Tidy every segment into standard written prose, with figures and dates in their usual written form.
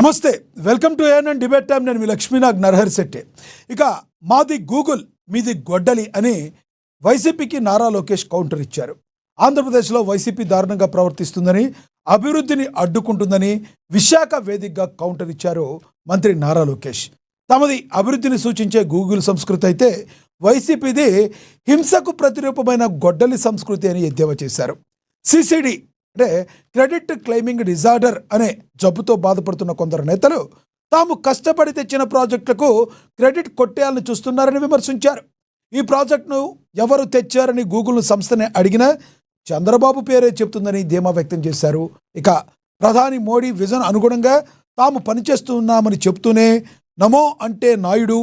నమస్తే, welcome to ANN debate time. నేను మీ లక్ష్మీనాగ్ నరహరి శెట్టి. ఇక మాది గూగుల్ మీది గొడ్డలి అని వైసీపీకి నారా లోకేష్ కౌంటర్ ఇచ్చారు. ఆంధ్రప్రదేశ్లో వైసీపీ దారుణంగా ప్రవర్తిస్తుందని, అభివృద్ధిని అడ్డుకుంటుందని విశాఖ వేదికగా కౌంటర్ ఇచ్చారు మంత్రి నారా లోకేష్. తమది అభివృద్ధిని సూచించే గూగుల్ సంస్కృతి అయితే వైసీపీది హింసకు ప్రతిరూపమైన గొడ్డలి సంస్కృతి అని ఎద్దేవా చేశారు. సిసిడి అంటే క్రెడిట్ క్లెయిమింగ్ డిజార్డర్ అనే జబ్బుతో బాధపడుతున్న కొందరు నేతలు తాము కష్టపడి తెచ్చిన ప్రాజెక్టులకు క్రెడిట్ కొట్టేయాలని చూస్తున్నారని విమర్శించారు. ఈ ప్రాజెక్టును ఎవరు తెచ్చారని గూగుల్ సంస్థని అడిగినా చంద్రబాబు పేరే చెప్తుందని ధీమా వ్యక్తం చేశారు. ఇక ప్రధాని మోడీ విజన్ అనుగుణంగా తాము పనిచేస్తున్నామని చెప్తూనే నమో అంటే నాయుడు,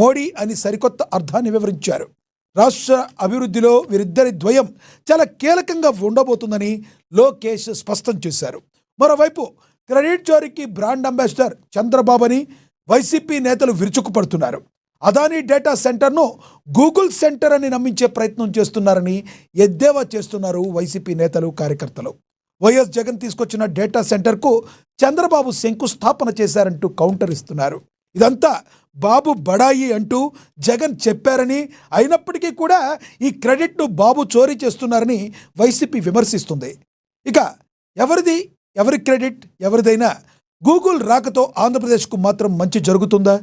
మోడీ అని సరికొత్త అర్థాన్ని వివరించారు. రాష్ట్ర అభివృద్ధిలో వీరిద్దరి ద్వయం చాలా కీలకంగా ఉండబోతుందని లోకేష్ స్పష్టం చేశారు. మరోవైపు క్రెడిట్ చోరీకి బ్రాండ్ అంబాసిడర్ చంద్రబాబు అని వైసీపీ నేతలు విరుచుకుపడుతున్నారు. అదానీ డేటా సెంటర్ను గూగుల్ సెంటర్ అని నమ్మించే ప్రయత్నం చేస్తున్నారని ఎద్దేవా చేస్తున్నారు వైసీపీ నేతలు, కార్యకర్తలు. వైఎస్ జగన్ తీసుకొచ్చిన డేటా సెంటర్కు చంద్రబాబు శంకుస్థాపన చేశారంటూ కౌంటర్ ఇస్తున్నారు. ఇదంతా బాబు బడాయి అంటూ జగన్ చెప్పారని, అయినప్పటికీ కూడా ఈ క్రెడిట్ను బాబు చోరీ చేస్తున్నారని వైసీపీ విమర్శిస్తుంది. ఇక ఎవరి క్రెడిట్ ఎవరిదైనా గూగుల్ రాకతో ఆంధ్రప్రదేశ్కు మాత్రం మంచి జరుగుతుందా?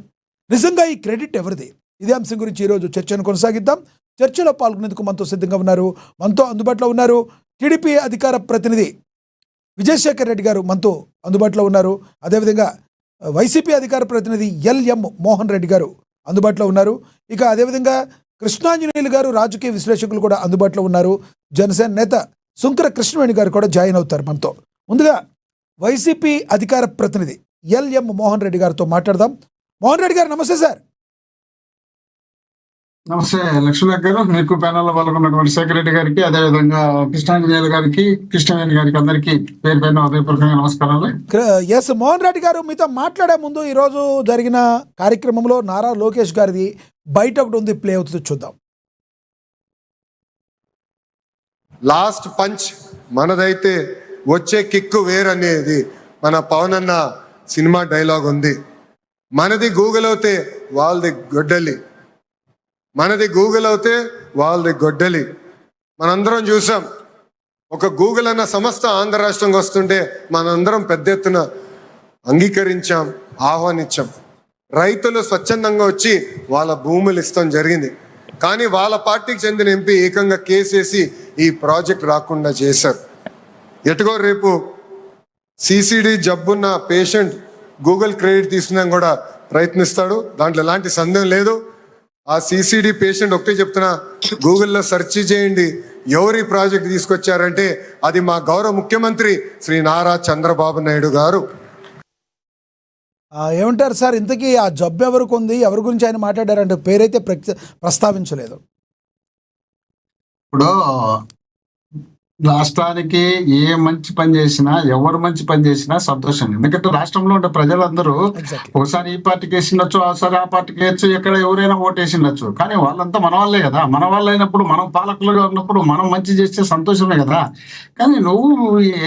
నిజంగా ఈ క్రెడిట్ ఎవరిది? ఇదే అంశం గురించి ఈరోజు చర్చను కొనసాగిద్దాం. చర్చలో పాల్గొనేందుకు మనతో సిద్ధంగా ఉన్నారు, మనతో అందుబాటులో ఉన్నారు టీడీపీ అధికార ప్రతినిధి విజయశేఖర్ రెడ్డి గారు మనతో అందుబాటులో ఉన్నారు. అదేవిధంగా వైసీపీ అధికార ప్రతినిధి ఎల్ఎం మోహన్ రెడ్డి గారు అందుబాటులో ఉన్నారు. ఇక అదేవిధంగా కృష్ణాంజనేయులు గారు రాజకీయ విశ్లేషకులు కూడా అందుబాటులో ఉన్నారు. జనసేన నేత సుంకర కృష్ణవేణి గారు కూడా జాయిన్ అవుతారు మనతో. ముందుగా వైసీపీ అధికార ప్రతినిధి ఎల్ఎం మోహన్ రెడ్డి గారితో మాట్లాడదాం. మోహన్ రెడ్డి గారు నమస్తే సార్. నమస్తే లక్ష్మీనాథ్ గారు, మీకు ప్యానల్లో పాల్గొన్నటువంటి శేఖర్ రెడ్డి గారికి, అదేవిధంగా కృష్ణాంజనేయులు గారికి, కృష్ణవేణి గారికి అందరికీ పేరు పైన హృదయపూర్వకంగా నమస్కారాలు. ఎస్ మోహన్ రెడ్డి గారు, మీతో మాట్లాడే ముందు ఈరోజు జరిగిన కార్యక్రమంలో నారా లోకేష్ గారిది బయట ఒకటి ఉంది, ప్లే అవుతుంది, చూద్దాం. లాస్ట్ పంచ్ మనదైతే వచ్చే కిక్కు వేరనేది మన పవన్ అన్న సినిమా డైలాగ్ ఉంది. మనది గూగుల్ అవుతే వాళ్ళది గొడ్డలి, మనది గూగుల్ అవుతే వాళ్ళది గొడ్డలి. మనందరం చూసాం, ఒక గూగుల్ అన్న సంస్థ ఆంధ్ర రాష్ట్రంకి వస్తుంటే మనందరం పెద్ద ఎత్తున అంగీకరించాం, ఆహ్వానించాం. రైతులు స్వచ్ఛందంగా వచ్చి వాళ్ళ భూములు ఇస్తాం జరిగింది. కానీ వాళ్ళ పార్టీకి చెందిన ఎంపీ ఏకంగా కేసేసి ఈ ప్రాజెక్ట్ రాకుండా చేశారు. ఎటుగో రేపు సిసిడి జబ్బున్న పేషెంట్ గూగుల్ క్రెడిట్ తీసుకున్నా కూడా ప్రయత్నిస్తాడు, దాంట్లో ఎలాంటి సందేహం లేదు. ఆ సిసిడి పేషెంట్ ఒకటే చెప్తున్నా, గూగుల్లో సెర్చ్ చేయండి ఎవరి ప్రాజెక్ట్ తీసుకొచ్చారంటే అది మా గౌరవ ముఖ్యమంత్రి శ్రీ నారా చంద్రబాబు నాయుడు గారు. ఏమంటారు సార్, ఇంతకీ ఆ జబ్బు ఎవరికి ఉంది, ఎవరి గురించి ఆయన మాట్లాడారంటే పేరైతే ప్రస్తావించలేదు. ఇప్పుడు రాష్ట్రానికి ఏ మంచి పని చేసినా, ఎవరు మంచి పని చేసినా సంతోషం. ఎందుకంటే రాష్ట్రంలో ఉండే ప్రజలందరూ ఒకసారి ఈ పార్టీకి వేసిండొచ్చు, ఒకసారి ఆ పార్టీకి వేయచ్చు, ఎక్కడ ఎవరైనా ఓటు వేసిండొచ్చు. కానీ వాళ్ళంతా మన వాళ్ళే కదా. మన వాళ్ళు అయినప్పుడు, మనం పాలకులుగా ఉన్నప్పుడు మనం మంచి చేస్తే సంతోషమే కదా. కానీ నువ్వు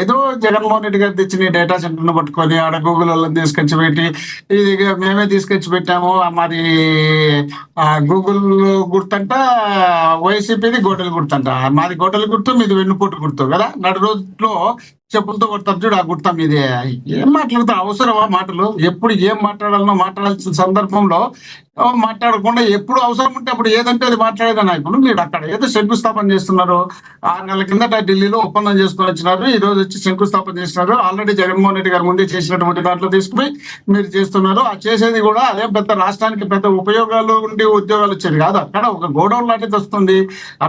ఏదో జగన్మోహన్ రెడ్డి గారు తెచ్చిన డేటా సెంటర్ను పట్టుకొని ఆడ గూగుల్ వాళ్ళని తీసుకొచ్చి పెట్టి, ఇది మేమే తీసుకొచ్చి పెట్టాము, మరి గూగుల్ గుర్తంట, వైసీపీది గొడ్డలి గుర్తంట, మాది గొడ్డలి గుర్తు, మీది వెన్నుపోటు గుర్తు కదా. నడు రోజుల్లో చెప్పులతో కొడతారు చూడు, ఆ గుర్తం మీదే. ఏం మాట్లాడతారు, అవసరమా మాటలు? ఎప్పుడు ఏం మాట్లాడాలనో మాట్లాడాల్సిన సందర్భంలో మాట్లాడకుండా ఎప్పుడు అవసరం ఉంటే అప్పుడు ఏదంటే అది మాట్లాడేదన్నా. ఇప్పుడు మీరు అక్కడ ఏదో శంకుస్థాపన చేస్తున్నారు, 6 నెలల కిందట ఢిల్లీలో ఒప్పందం చేసుకుని వచ్చినారు, ఈ రోజు వచ్చి శంకుస్థాపన చేస్తున్నారు. ఆల్రెడీ జగన్మోహన్ రెడ్డి గారు ముందే చేసినటువంటి దాంట్లో తీసుకుని మీరు చేస్తున్నారు. ఆ చేసేది కూడా అదే పెద్ద రాష్ట్రానికి పెద్ద ఉపయోగాలు ఉండే ఉద్యోగాలు వచ్చేది కాదు. అక్కడ ఒక గోడౌన్ లాంటిది వస్తుంది,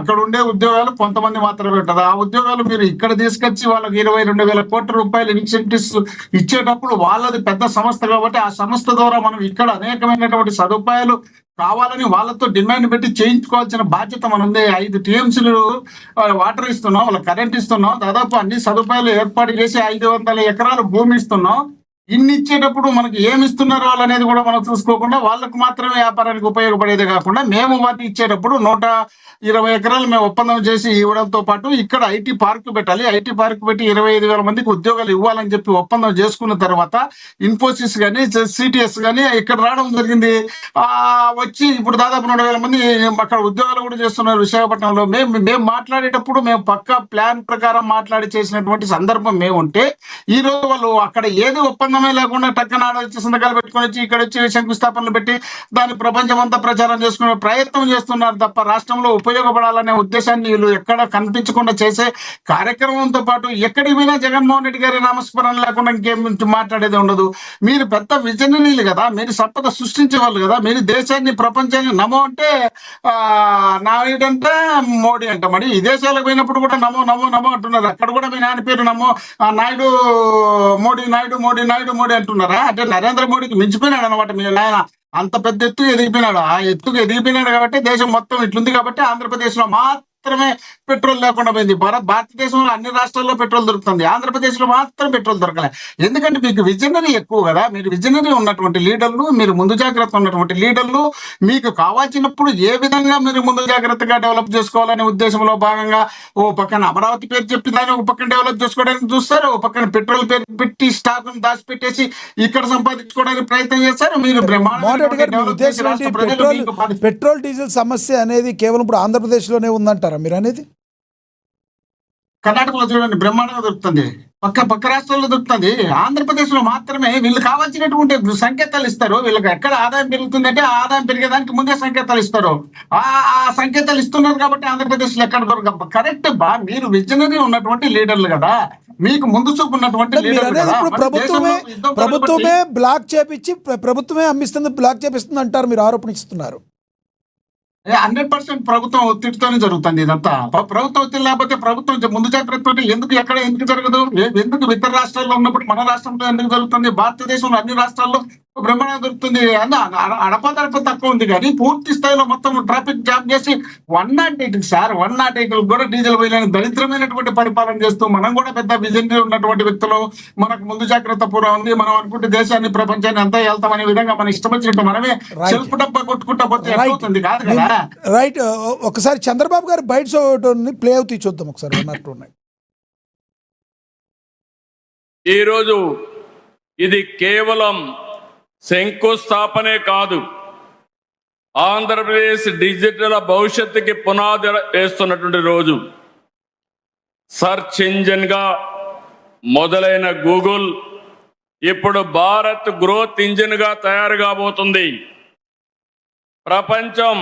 అక్కడ ఉండే ఉద్యోగాలు కొంతమంది మాత్రమే ఉంటుంది. ఆ ఉద్యోగాలు మీరు ఇక్కడ తీసుకొచ్చి వాళ్ళకి 22,000 కోట్ల రూపాయలు ఇన్సెంటివ్స్ ఇచ్చేటప్పుడు వాళ్ళది పెద్ద సంస్థ కాబట్టి ఆ సంస్థ ద్వారా మనం ఇక్కడ అనేకమైనటువంటి సదుపాయాలు కావాలని వాళ్ళతో డిమాండ్ పెట్టి చేయించుకోవాల్సిన బాధ్యత మనది. 5 టీఎంసీలు వాటర్ ఇస్తున్నాం, వాళ్ళ కరెంట్ ఇస్తున్నాం, దాదాపు అన్ని సదుపాయాలు ఏర్పాటు చేసి 500 ఎకరాలు భూమి ఇస్తున్నాం. ఇన్ని ఇచ్చేటప్పుడు మనకి ఏమి ఇస్తున్నారు వాళ్ళు అనేది కూడా మనం చూసుకోకుండా వాళ్ళకు మాత్రమే వ్యాపారానికి ఉపయోగపడేది కాకుండా మేము వాటిని ఇచ్చేటప్పుడు 120 ఎకరాలు మేము ఒప్పందం చేసి ఇవ్వడంతో పాటు ఇక్కడ ఐటీ పార్క్ పెట్టాలి, ఐటీ పార్క్ పెట్టి 25,000 మందికి ఉద్యోగాలు ఇవ్వాలని చెప్పి ఒప్పందం చేసుకున్న తర్వాత ఇన్ఫోసిస్ కానీ సిటిఎస్ కానీ ఇక్కడ రావడం జరిగింది. వచ్చి ఇప్పుడు దాదాపు 2,000 మంది అక్కడ ఉద్యోగాలు కూడా చేస్తున్నారు విశాఖపట్నంలో. మేము మాట్లాడేటప్పుడు మేము పక్కా ప్లాన్ ప్రకారం మాట్లాడి చేసినటువంటి సందర్భం మేము ఉంటే ఈ రోజు వాళ్ళు అక్కడ ఏది ఒప్పందమే లేకుండా టక్కన వచ్చి సంతకాలు పెట్టుకొని వచ్చి ఇక్కడ వచ్చి శంకుస్థాపనలు పెట్టి దాని ప్రపంచం అంతా ప్రచారం చేసుకునే ప్రయత్నం చేస్తున్నారు తప్ప రాష్ట్రంలో ఉపయోగపడాలనే ఉద్దేశాన్ని వీళ్ళు ఎక్కడ కనిపించకుండా చేసే కార్యక్రమంతో పాటు ఎక్కడికి పోయినా జగన్మోహన్ రెడ్డి గారి నామస్మరణ లేకుండా ఇంకేం మాట్లాడేది ఉండదు. మీరు పెద్ద విజనరీలు కదా, మీరు సంపద సృష్టించే వాళ్ళు కదా, మీరు దేశాన్ని ప్రపంచాన్ని నమో అంటే నాయుడు అంటే మోడీ అంట. మరి ఈ దేశాలకు పోయినప్పుడు కూడా నమో నమో నమో అంటున్నారు. అక్కడ కూడా మీ నాయన పేరు నమో నాయుడు మోడీ నాయుడు మోడీ నాయుడు మోడీ అంటున్నారా? అంటే నరేంద్ర మోడీకి మించిపోయినాడు అనమాట మీ నాయన. అంత పెద్ద ఎత్తుకు ఎదిగిపోయినాడు. ఆ ఎత్తుకు ఎదిగిపోయినాడు కాబట్టి దేశం మొత్తం ఇట్లుంది కాబట్టి ఆంధ్రప్రదేశ్ లో మాత్రమే పెట్రోల్ లేకుండా పోయింది. భారతదేశంలో అన్ని రాష్ట్రాల్లో పెట్రోల్ దొరుకుతుంది, ఆంధ్రప్రదేశ్ లో మాత్రం పెట్రోల్ దొరకలే. ఎందుకంటే మీకు విజనరీ ఎక్కువ కదా, మీరు విజనరీ ఉన్నటువంటి లీడర్లు, మీరు ముందు జాగ్రత్త ఉన్నటువంటి లీడర్లు, మీకు కావాల్సినప్పుడు ఏ విధంగా మీరు ముందు జాగ్రత్తగా డెవలప్ చేసుకోవాలనే ఉద్దేశంలో భాగంగా ఓ పక్కన అమరావతి పేరు చెప్పి దాన్ని ఒక పక్కన డెవలప్ చేసుకోవడానికి చూస్తారు, ఓ పక్కన పెట్రోల్ పేరు పెట్టి స్టాక్ దాచిపెట్టేసి ఇక్కడ సంపాదించుకోవడానికి ప్రయత్నం చేస్తారు. మీరు మోడీ గారు మీ ఉద్దేశం ఏంటి? పెట్రోల్ డీజిల్ సమస్య అనేది కేవలం ఇప్పుడు ఆంధ్రప్రదేశ్ లోనే ఉందంటారా మీరు అనేది? కర్ణాటకలో చూడండి బ్రహ్మాండంగా దొరుకుతుంది, పక్క రాష్ట్రాల్లో దొరుకుతుంది. ఆంధ్రప్రదేశ్ లో మాత్రమే వీళ్ళు కావాల్సినటువంటి సంకేతాలు ఇస్తారు. వీళ్ళకి ఎక్కడ ఆదాయం పెరుగుతుందంటే ఆ ఆదాయం పెరిగేదానికి ముందే సంకేతాలు ఇస్తారు. ఆ సంకేతాలు ఇస్తున్నారు కాబట్టి ఆంధ్రప్రదేశ్ లో ఎక్కడ దొరక. కరెక్ట్ బా, మీరు విజనరీ ఉన్నటువంటి లీడర్లు కదా, మీకు ముందు చూపు ఉన్నటువంటి లీడర్లు కదా. ప్రభుత్వమే బ్లాక్ చేపించి ప్రభుత్వమే అమ్మిస్తుంది, బ్లాక్ చేపిస్తుంది అంటారు, మీరు ఆరోపణ ఇస్తున్నారు. 100% ప్రభుత్వం ఒత్తిడితోనే జరుగుతుంది ఇదంతా. ప్రభుత్వం ఒత్తిడి లేకపోతే ప్రభుత్వం ముందు జాగ్రత్త ఎందుకు జరగదు? ఎందుకు ఇతర రాష్ట్రాల్లో ఉన్నప్పుడు మన రాష్ట్రంలో ఎందుకు జరుగుతుంది? భారతదేశంలో అన్ని రాష్ట్రాల్లో బ్రహ్మాండంగా దొరుకుతుంది. అడపదడప తక్కువ ఉంది కానీ పూర్తి స్థాయిలో మొత్తం ట్రాఫిక్ జామ్ చేసి 108 సార్ 108 కూడా డీజిల్ పోయలేని దరిద్రమైనటువంటి పరిపాలన చేస్తూ మనం కూడా పెద్ద విజనరీ ఉన్నటువంటి వ్యక్తులు, మనకు ముందు జాగ్రత్త పూర్వం ఉంది, మనం అనుకుంటే దేశాన్ని ప్రపంచాన్ని అంతా వెళ్తామనే విధంగా మన ఇష్టం వచ్చినట్టు మనమే సెల్ఫ్ డబ్బా కొట్టుకుంటా పోతే అవుతుంది కాదు కదా. రైట్. ఒకసారి చంద్రబాబు గారు బయట ప్లే అవుతూ చూద్దాం ఒకసారి. ఈరోజు ఇది కేవలం శంకుస్థాపనే కాదు, ఆంధ్రప్రదేశ్ డిజిటల్ భవిష్యత్తుకి పునాది వేస్తున్నటువంటి రోజు. సర్చ్ ఇంజిన్గా మొదలైన గూగుల్ ఇప్పుడు భారత్ గ్రోత్ ఇంజిన్గా తయారు కాబోతుంది. ప్రపంచం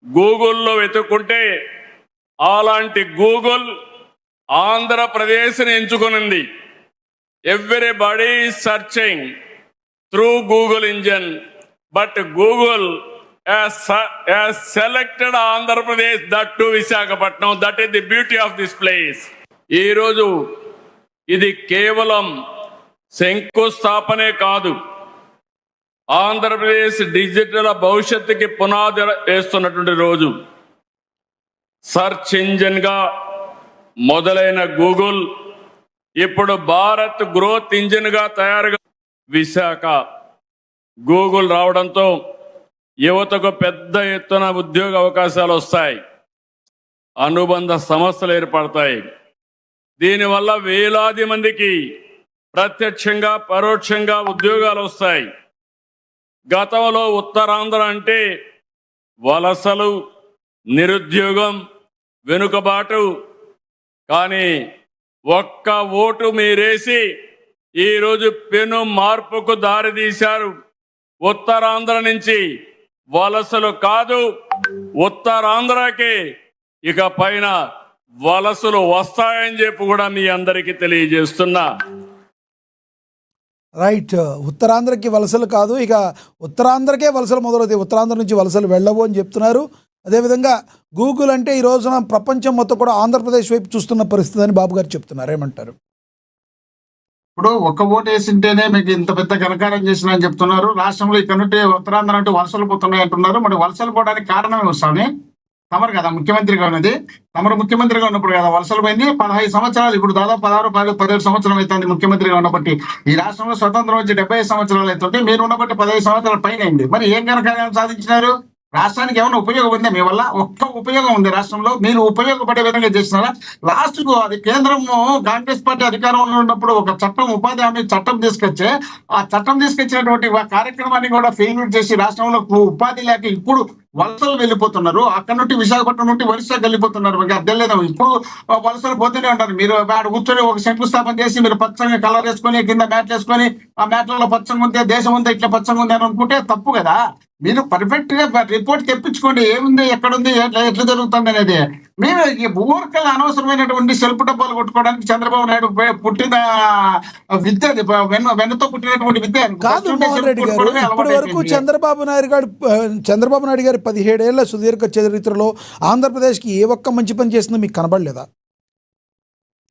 గూగుల్లో వెతుక్కుంటే అలాంటి గూగుల్ ఆంధ్రప్రదేశ్ని ఎంచుకునింది. Everybody searching through Google engine, but Google has selected Andhra Pradesh, that too Visakhapatnam. That is the beauty of this place. ఈ రోజు ఇది కేవలం శంకుస్థాపనే కాదు, ఆంధ్రప్రదేశ్ డిజిటల్ భవిష్యత్తుకి పునాది వేస్తున్నటువంటి రోజు. సర్చ్ ఇంజిన్గా మొదలైన గూగుల్ ఇప్పుడు భారత్ గ్రోత్ ఇంజిన్గా తయారుగా విశాఖ గూగుల్ రావడంతో యువతకు పెద్ద ఎత్తున ఉద్యోగ అవకాశాలు వస్తాయి, అనుబంధ సంస్థలు ఏర్పడతాయి. దీనివల్ల వేలాది మందికి ప్రత్యక్షంగా పరోక్షంగా ఉద్యోగాలు వస్తాయి. గతంలో ఉత్తరాంధ్ర అంటే వలసలు, నిరుద్యోగం, వెనుకబాటు. కానీ ఒక్క ఓటు మీరేసి ఈరోజు పెను మార్పుకు దారితీశారు. ఉత్తరాంధ్ర నుంచి వలసలు కాదు, ఉత్తరాంధ్రకి ఇక పైన వలసలు వస్తాయని చెప్పి కూడా మీ అందరికీ తెలియజేస్తున్నా. రైట్. ఉత్తరాంధ్రకి వలసలు కాదు, ఇక ఉత్తరాంధ్రకే వలసలు మొదలవుతాయి, ఉత్తరాంధ్ర నుంచి వలసలు వెళ్ళవు అని చెప్తున్నారు. అదేవిధంగా గూగుల్ అంటే ఈ రోజున ప్రపంచం మొత్తం కూడా ఆంధ్రప్రదేశ్ వైపు చూస్తున్న పరిస్థితి అని బాబు గారు చెప్తున్నారు. ఏమంటారు? ఇప్పుడు ఒక్క ఓటు వేసింటేనే మీకు ఇంత పెద్ద ఘనకారం చేసిన అని చెప్తున్నారు. రాష్ట్రంలో ఇక్కడ నుండి ఉత్తరాంధ్ర అంటే వలసలు పోతున్నాయి అంటున్నారు. మరి వలసలు పోవడానికి కారణమే స్వామి. తమరు కదా ముఖ్యమంత్రిగా ఉన్నది, తమరు ముఖ్యమంత్రిగా ఉన్నప్పుడు కదా వలసలు పోయింది. 15 సంవత్సరాలు, ఇప్పుడు దాదాపు 17 సంవత్సరాలు అవుతుంది ముఖ్యమంత్రిగా ఉన్నప్పటి. ఈ రాష్ట్రంలో స్వతంత్రం వచ్చి 75 సంవత్సరాలు అవుతుంటే మీరు ఉన్నప్పటి 15 సంవత్సరాల పైన అయింది. మరి ఏం కనుక సాధించినారు? రాష్ట్రానికి ఏమైనా ఉపయోగం ఉందా మీ వల్ల? ఒక్క ఉపయోగం ఉంది రాష్ట్రంలో? మీరు ఉపయోగపడే విధంగా చేసినారా? లాస్ట్ కు అది కేంద్రము కాంగ్రెస్ పార్టీ అధికారంలో ఉన్నప్పుడు ఒక చట్టం, ఉపాధి హామీ చట్టం తీసుకొచ్చే, ఆ చట్టం తీసుకొచ్చినటువంటి కార్యక్రమాన్ని కూడా ఫెయిల్యూర్ చేసి రాష్ట్రంలో ఉపాధి లేక ఇప్పుడు వలసలు వెళ్ళిపోతున్నారు. అక్కడ నుండి విశాఖపట్నం నుండి ఒరిస్సాకి వెళ్ళిపోతున్నారు. మీకు అర్థం లేదా? ఇప్పుడు వలసలు పోతూనే ఉంటారు. మీరు ఆడ కూర్చొని ఒక శంకుస్థాపన చేసి మీరు పచ్చగా కలర్ వేసుకొని కింద మ్యాట్లు వేసుకొని ఆ మ్యాట్లలో పచ్చగా ఉంటే దేశం అంతా ఇట్లా పచ్చగా ఉంది అని అనుకుంటే తప్పు కదా. మీరు పర్ఫెక్ట్ గా రిపోర్ట్ తెప్పించుకోండి, ఏముంది, ఎక్కడుంది, ఎట్లా జరుగుతుంది అనేది. మేము ఊరికల్ అనవసరమైనటువంటి సెల్ఫ్ డబ్బాలు కొట్టుకోవడానికి చంద్రబాబు నాయుడు పుట్టిన విద్య, వెన్నతో పుట్టినటువంటి విద్య కాదు మోహన్ రెడ్డి గారు. ఇప్పటి వరకు చంద్రబాబు నాయుడు గారు 17 ఏళ్ల సుదీర్ఘ చరిత్రలో ఆంధ్రప్రదేశ్కి ఏ ఒక్క మంచి పని చేసిందో మీకు కనబడలేదా?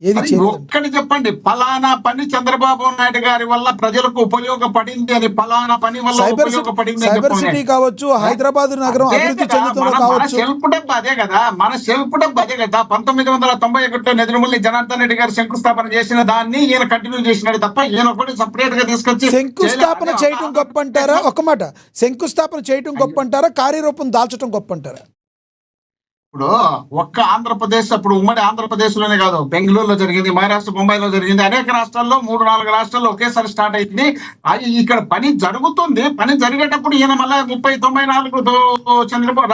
ఏది ఒక్కటి చెప్పండి, ఫలానా పని చంద్రబాబు నాయుడు గారి వల్ల ప్రజలకు ఉపయోగపడింది అని, ఫలానా పని వల్ల ఉపయోగపడింది. సైబర్ సిటీ కావచ్చు, హైదరాబాద్ నగరం అభివృద్ధి చెందుతుందో కావచ్చు. సెల్ఫ్ డబ్బు అదే కదా, మన సెల్ఫ్ డబ్బు అదే కదా. 1991లో నెదురుమల్లి జనార్దన్ రెడ్డి గారు శంకుస్థాపన చేసిన దాన్ని ఈయన కంటిన్యూ చేసినాడు తప్ప ఈయన ఒకటి సపరేట్ గా తీసుకొచ్చి శంకుస్థాపన చేయటం గొప్ప అంటారా? ఒక మాట, శంకుస్థాపన చేయటం గొప్ప అంటారా, కార్యరూపం దాల్చడం గొప్ప అంటారా? ఇప్పుడు ఒక్క ఆంధ్రప్రదేశ్, అప్పుడు ఉమ్మడి ఆంధ్రప్రదేశ్ లోనే కాదు, బెంగళూరులో జరిగింది, మహారాష్ట్ర, ముంబైలో జరిగింది, అనేక రాష్ట్రాల్లో 3-4 రాష్ట్రాల్లో ఒకేసారి స్టార్ట్ అయింది. అది ఇక్కడ పని జరుగుతుంది. పని జరిగేటప్పుడు ఈయన మళ్ళీ 94 చంద్రబాబు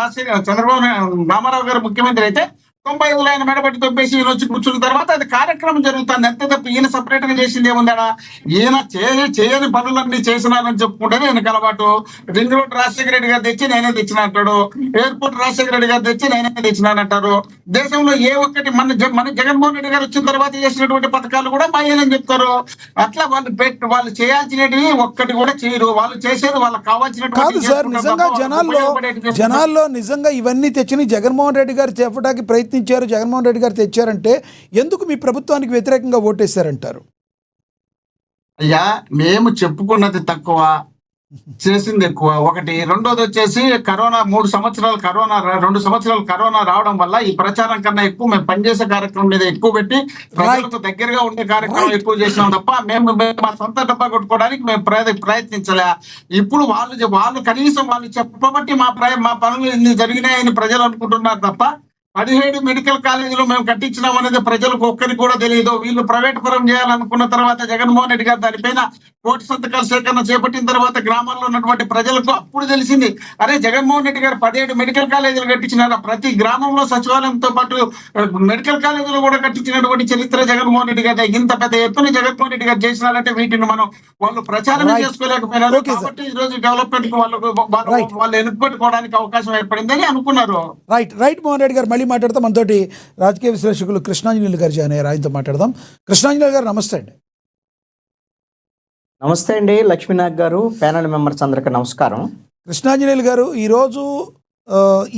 రామారావు గారు ముఖ్యమంత్రి అయితే 95లో ఆయన మెడబెట్టి తొప్పేసి ఈయన వచ్చి కూర్చున్న తర్వాత అది కార్యక్రమం జరుగుతుంది. అంతే తప్ప ఈయన సపరేట్ గా చేసింది ఏముందా? ఈయన చేయని పనులన్నీ చేసినారని చెప్పుకుంటేనే ఈయనకు అలవాటు. రింగ్ రోడ్ రాజశేఖర రెడ్డి గారు తెచ్చి నేనే తెచ్చిన అంటాడు, ఎయిర్పోర్ట్ రాజశేఖర రెడ్డి గారు తెచ్చి నేనే తెచ్చినానంటారు. దేశంలో ఏ ఒక్కటి మన జగన్మోహన్ రెడ్డి గారు వచ్చిన తర్వాత చేసినటువంటి పథకాలు కూడా మాయని చెప్తారు. అట్లా వాళ్ళు చేయాల్సినవి ఒక్కటి కూడా చేయరు. వాళ్ళు చేసేది వాళ్ళకి కావాల్సినటువంటి కాదు సార్. నిజంగా జనాల్లో నిజంగా ఇవన్నీ తెచ్చి జగన్మోహన్ రెడ్డి గారు చెప్పడానికి ప్రయత్నించారు, జగన్మోహన్ రెడ్డి గారు తెచ్చారంటే ఎందుకు మీ ప్రభుత్వానికి వ్యతిరేకంగా ఓటేశారంటారు? అయ్యా, మేము చెప్పుకున్నది తక్కువ, చేసింది ఎక్కువ. ఒకటి. రెండోది వచ్చేసి కరోనా 2 సంవత్సరాలు కరోనా రావడం వల్ల ఈ ప్రచారం కన్నా ఎక్కువ మేము పనిచేసే కార్యక్రమం మీద ఎక్కువ పెట్టి ప్రజలకు దగ్గరగా ఉండే కార్యక్రమం ఎక్కువ చేసినాం తప్ప మేము మా సొంత డబ్బా కొట్టుకోవడానికి మేము ప్రయత్నించలే. ఇప్పుడు వాళ్ళు కనీసం వాళ్ళు చెప్పబట్టి మా పనులు ఇన్ని జరిగినాయని ప్రజలు అనుకుంటున్నారు తప్ప 17 మెడికల్ కాలేజీలు మేము కట్టించినాం అనేది ప్రజలకు ఒక్కరికి కూడా తెలియదు. వీళ్ళు ప్రైవేట్ పరం చేయాలనుకున్న తర్వాత జగన్మోహన్ రెడ్డి గారు దానిపైన కోటి సంతకాల సేకరణ చేపట్టిన తర్వాత గ్రామాల్లో ఉన్నటువంటి ప్రజలకు అప్పుడు తెలిసింది, అరే జగన్మోహన్ రెడ్డి గారు 17 మెడికల్ కాలేజీలు కట్టించినారు. ప్రతి గ్రామంలో సచివాలయంతో పాటు మెడికల్ కాలేజీలు కూడా కట్టించినటువంటి చరిత్ర జగన్మోహన్ రెడ్డి గారు. ఇంత పెద్ద ఎత్తున జగన్మోహన్ రెడ్డి గారు చేసినారంటే వీటిని వాళ్ళు ప్రచారం చేసుకోలేకపోయినారు. కాబట్టి ఈ రోజు డెవలప్మెంట్ కి వాళ్ళు ఎన్నుకోవడానికి అవకాశం ఏర్పడిందని అనుకున్నారు. రైట్ మోహన్ రెడ్డి గారు మళ్ళీ మాట్లాడతాం. మనతోటి రాజకీయ విశ్లేషకులు కృష్ణాంజనేయులు గారు జాయిన్ అయ్యారు, ఆయనతో మాట్లాడదాం. కృష్ణాంజనేయులు గారు నమస్తే అండి. నమస్తే అండి లక్ష్మీనాథ్ గారు, ప్యానల్ మెంబర్స్ అందరికీ నమస్కారం. కృష్ణాంజనేయులు గారు, ఈరోజు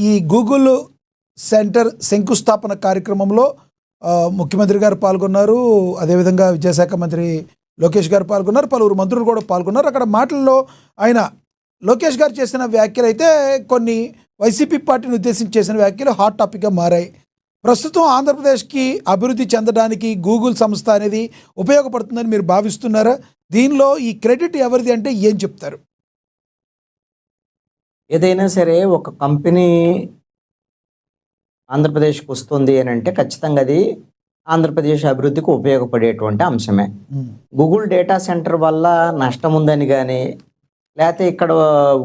ఈ గూగుల్ సెంటర్ శంకుస్థాపన కార్యక్రమంలో ముఖ్యమంత్రి గారు పాల్గొన్నారు, అదేవిధంగా విద్యాశాఖ మంత్రి లోకేష్ గారు పాల్గొన్నారు, పలువురు మంత్రులు కూడా పాల్గొన్నారు. అక్కడ మాటల్లో లోకేష్ గారు చేసిన వ్యాఖ్యలు అయితే కొన్ని వైసీపీ పార్టీని ఉద్దేశించి చేసిన వ్యాఖ్యలు హాట్ టాపిక్గా మారాయి. ప్రస్తుతం ఆంధ్రప్రదేశ్కి అభివృద్ధి చెందడానికి గూగుల్ సంస్థ అనేది ఉపయోగపడుతుందని మీరు భావిస్తున్నారా? దీనిలో ఈ క్రెడిట్ ఎవరిది అంటే ఏం చెప్తారు? ఏదైనా సరే ఒక కంపెనీ ఆంధ్రప్రదేశ్కి వస్తుంది అని అంటే ఖచ్చితంగా అది ఆంధ్రప్రదేశ్ అభివృద్ధికి ఉపయోగపడేటువంటి అంశమే. గూగుల్ డేటా సెంటర్ వల్ల నష్టం ఉందని కానీ, లేకపోతే ఇక్కడ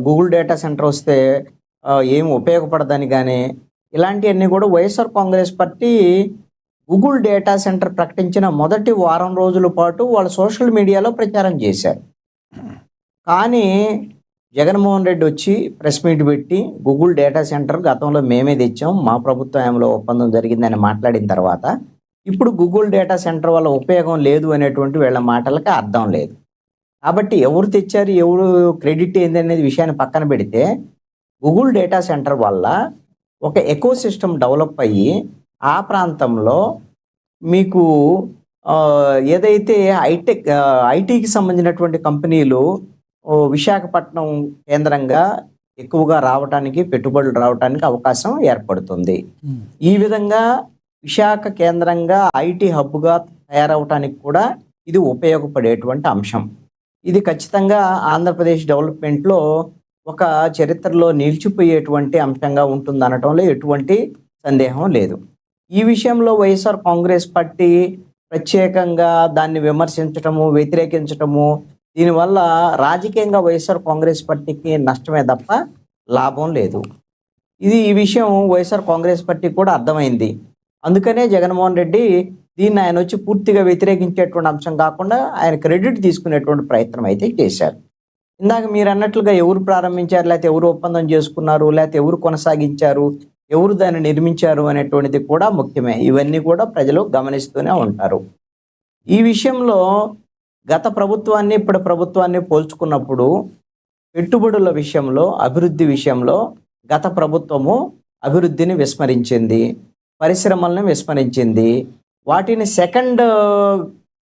గూగుల్ డేటా సెంటర్ వస్తే ఏం ఉపయోగపడదని కానీ, ఇలాంటివన్నీ కూడా YSR Congress party Google data centre ప్రకటించిన మొదటి వారం రోజుల పాటు వాళ్ళు సోషల్ మీడియాలో ప్రచారం చేశారు. కానీ జగన్మోహన్ రెడ్డి వచ్చి ప్రెస్ మీట్ పెట్టి గూగుల్ డేటా సెంటర్ గతంలో మేమే తెచ్చాం, మా ప్రభుత్వంలో ఒప్పందం జరిగిందని మాట్లాడిన తర్వాత ఇప్పుడు గూగుల్ డేటా సెంటర్ వల్ల ఉపయోగం లేదు అనేటువంటి వీళ్ళ మాటలకి అర్థం లేదు. కాబట్టి ఎవరు తెచ్చారు, ఎవరు క్రెడిట్ ఏంది అనేది విషయాన్ని పక్కన పెడితే, గూగుల్ డేటా సెంటర్ వల్ల ఒక ఎకో సిస్టమ్ డెవలప్ అయ్యి ఆ ప్రాంతంలో మీకు ఏదైతే ఐటీకి సంబంధించినటువంటి కంపెనీలు విశాఖపట్నం కేంద్రంగా ఎక్కువగా రావటానికి, పెట్టుబడులు రావటానికి అవకాశం ఏర్పడుతుంది. ఈ విధంగా విశాఖ కేంద్రంగా ఐటీ హబ్గా తయారవటానికి కూడా ఇది ఉపయోగపడేటువంటి అంశం. ఇది ఖచ్చితంగా ఆంధ్రప్రదేశ్ డెవలప్మెంట్లో ఒక చరిత్రలో నిలిచిపోయేటువంటి అంశంగా ఉంటుంది అనటంలో ఎటువంటి సందేహం లేదు. ఈ విషయంలో వైఎస్ఆర్ కాంగ్రెస్ పార్టీ ప్రత్యేకంగా దాన్ని విమర్శించటము, వ్యతిరేకించటము, దీనివల్ల రాజకీయంగా వైఎస్ఆర్ కాంగ్రెస్ పార్టీకి నష్టమే తప్ప లాభం లేదు. ఈ విషయం వైఎస్ఆర్ కాంగ్రెస్ పార్టీ కూడా అర్థమైంది. అందుకనే జగన్మోహన్ రెడ్డి దీన్ని ఆయన వచ్చి పూర్తిగా వ్యతిరేకించేటువంటి అంశం కాకుండా ఆయన క్రెడిట్ తీసుకునేటువంటి ప్రయత్నం అయితే చేశారు. ఇందాక మీరు అన్నట్లుగా ఎవరు ప్రారంభించారు, లేకపోతే ఎవరు ఒప్పందం చేసుకున్నారు, లేకపోతే ఎవరు కొనసాగించారు, ఎవరు దాన్ని నిర్మించారు అనేటువంటిది కూడా ముఖ్యమే. ఇవన్నీ కూడా ప్రజలు గమనిస్తూనే ఉంటారు. ఈ విషయంలో గత ప్రభుత్వాన్ని ఇప్పుడు ప్రభుత్వాన్ని పోల్చుకున్నప్పుడు పెట్టుబడుల విషయంలో, అభివృద్ధి విషయంలో గత ప్రభుత్వము అభివృద్ధిని విస్మరించింది, పరిశ్రమలను విస్మరించింది, వాటిని సెకండ్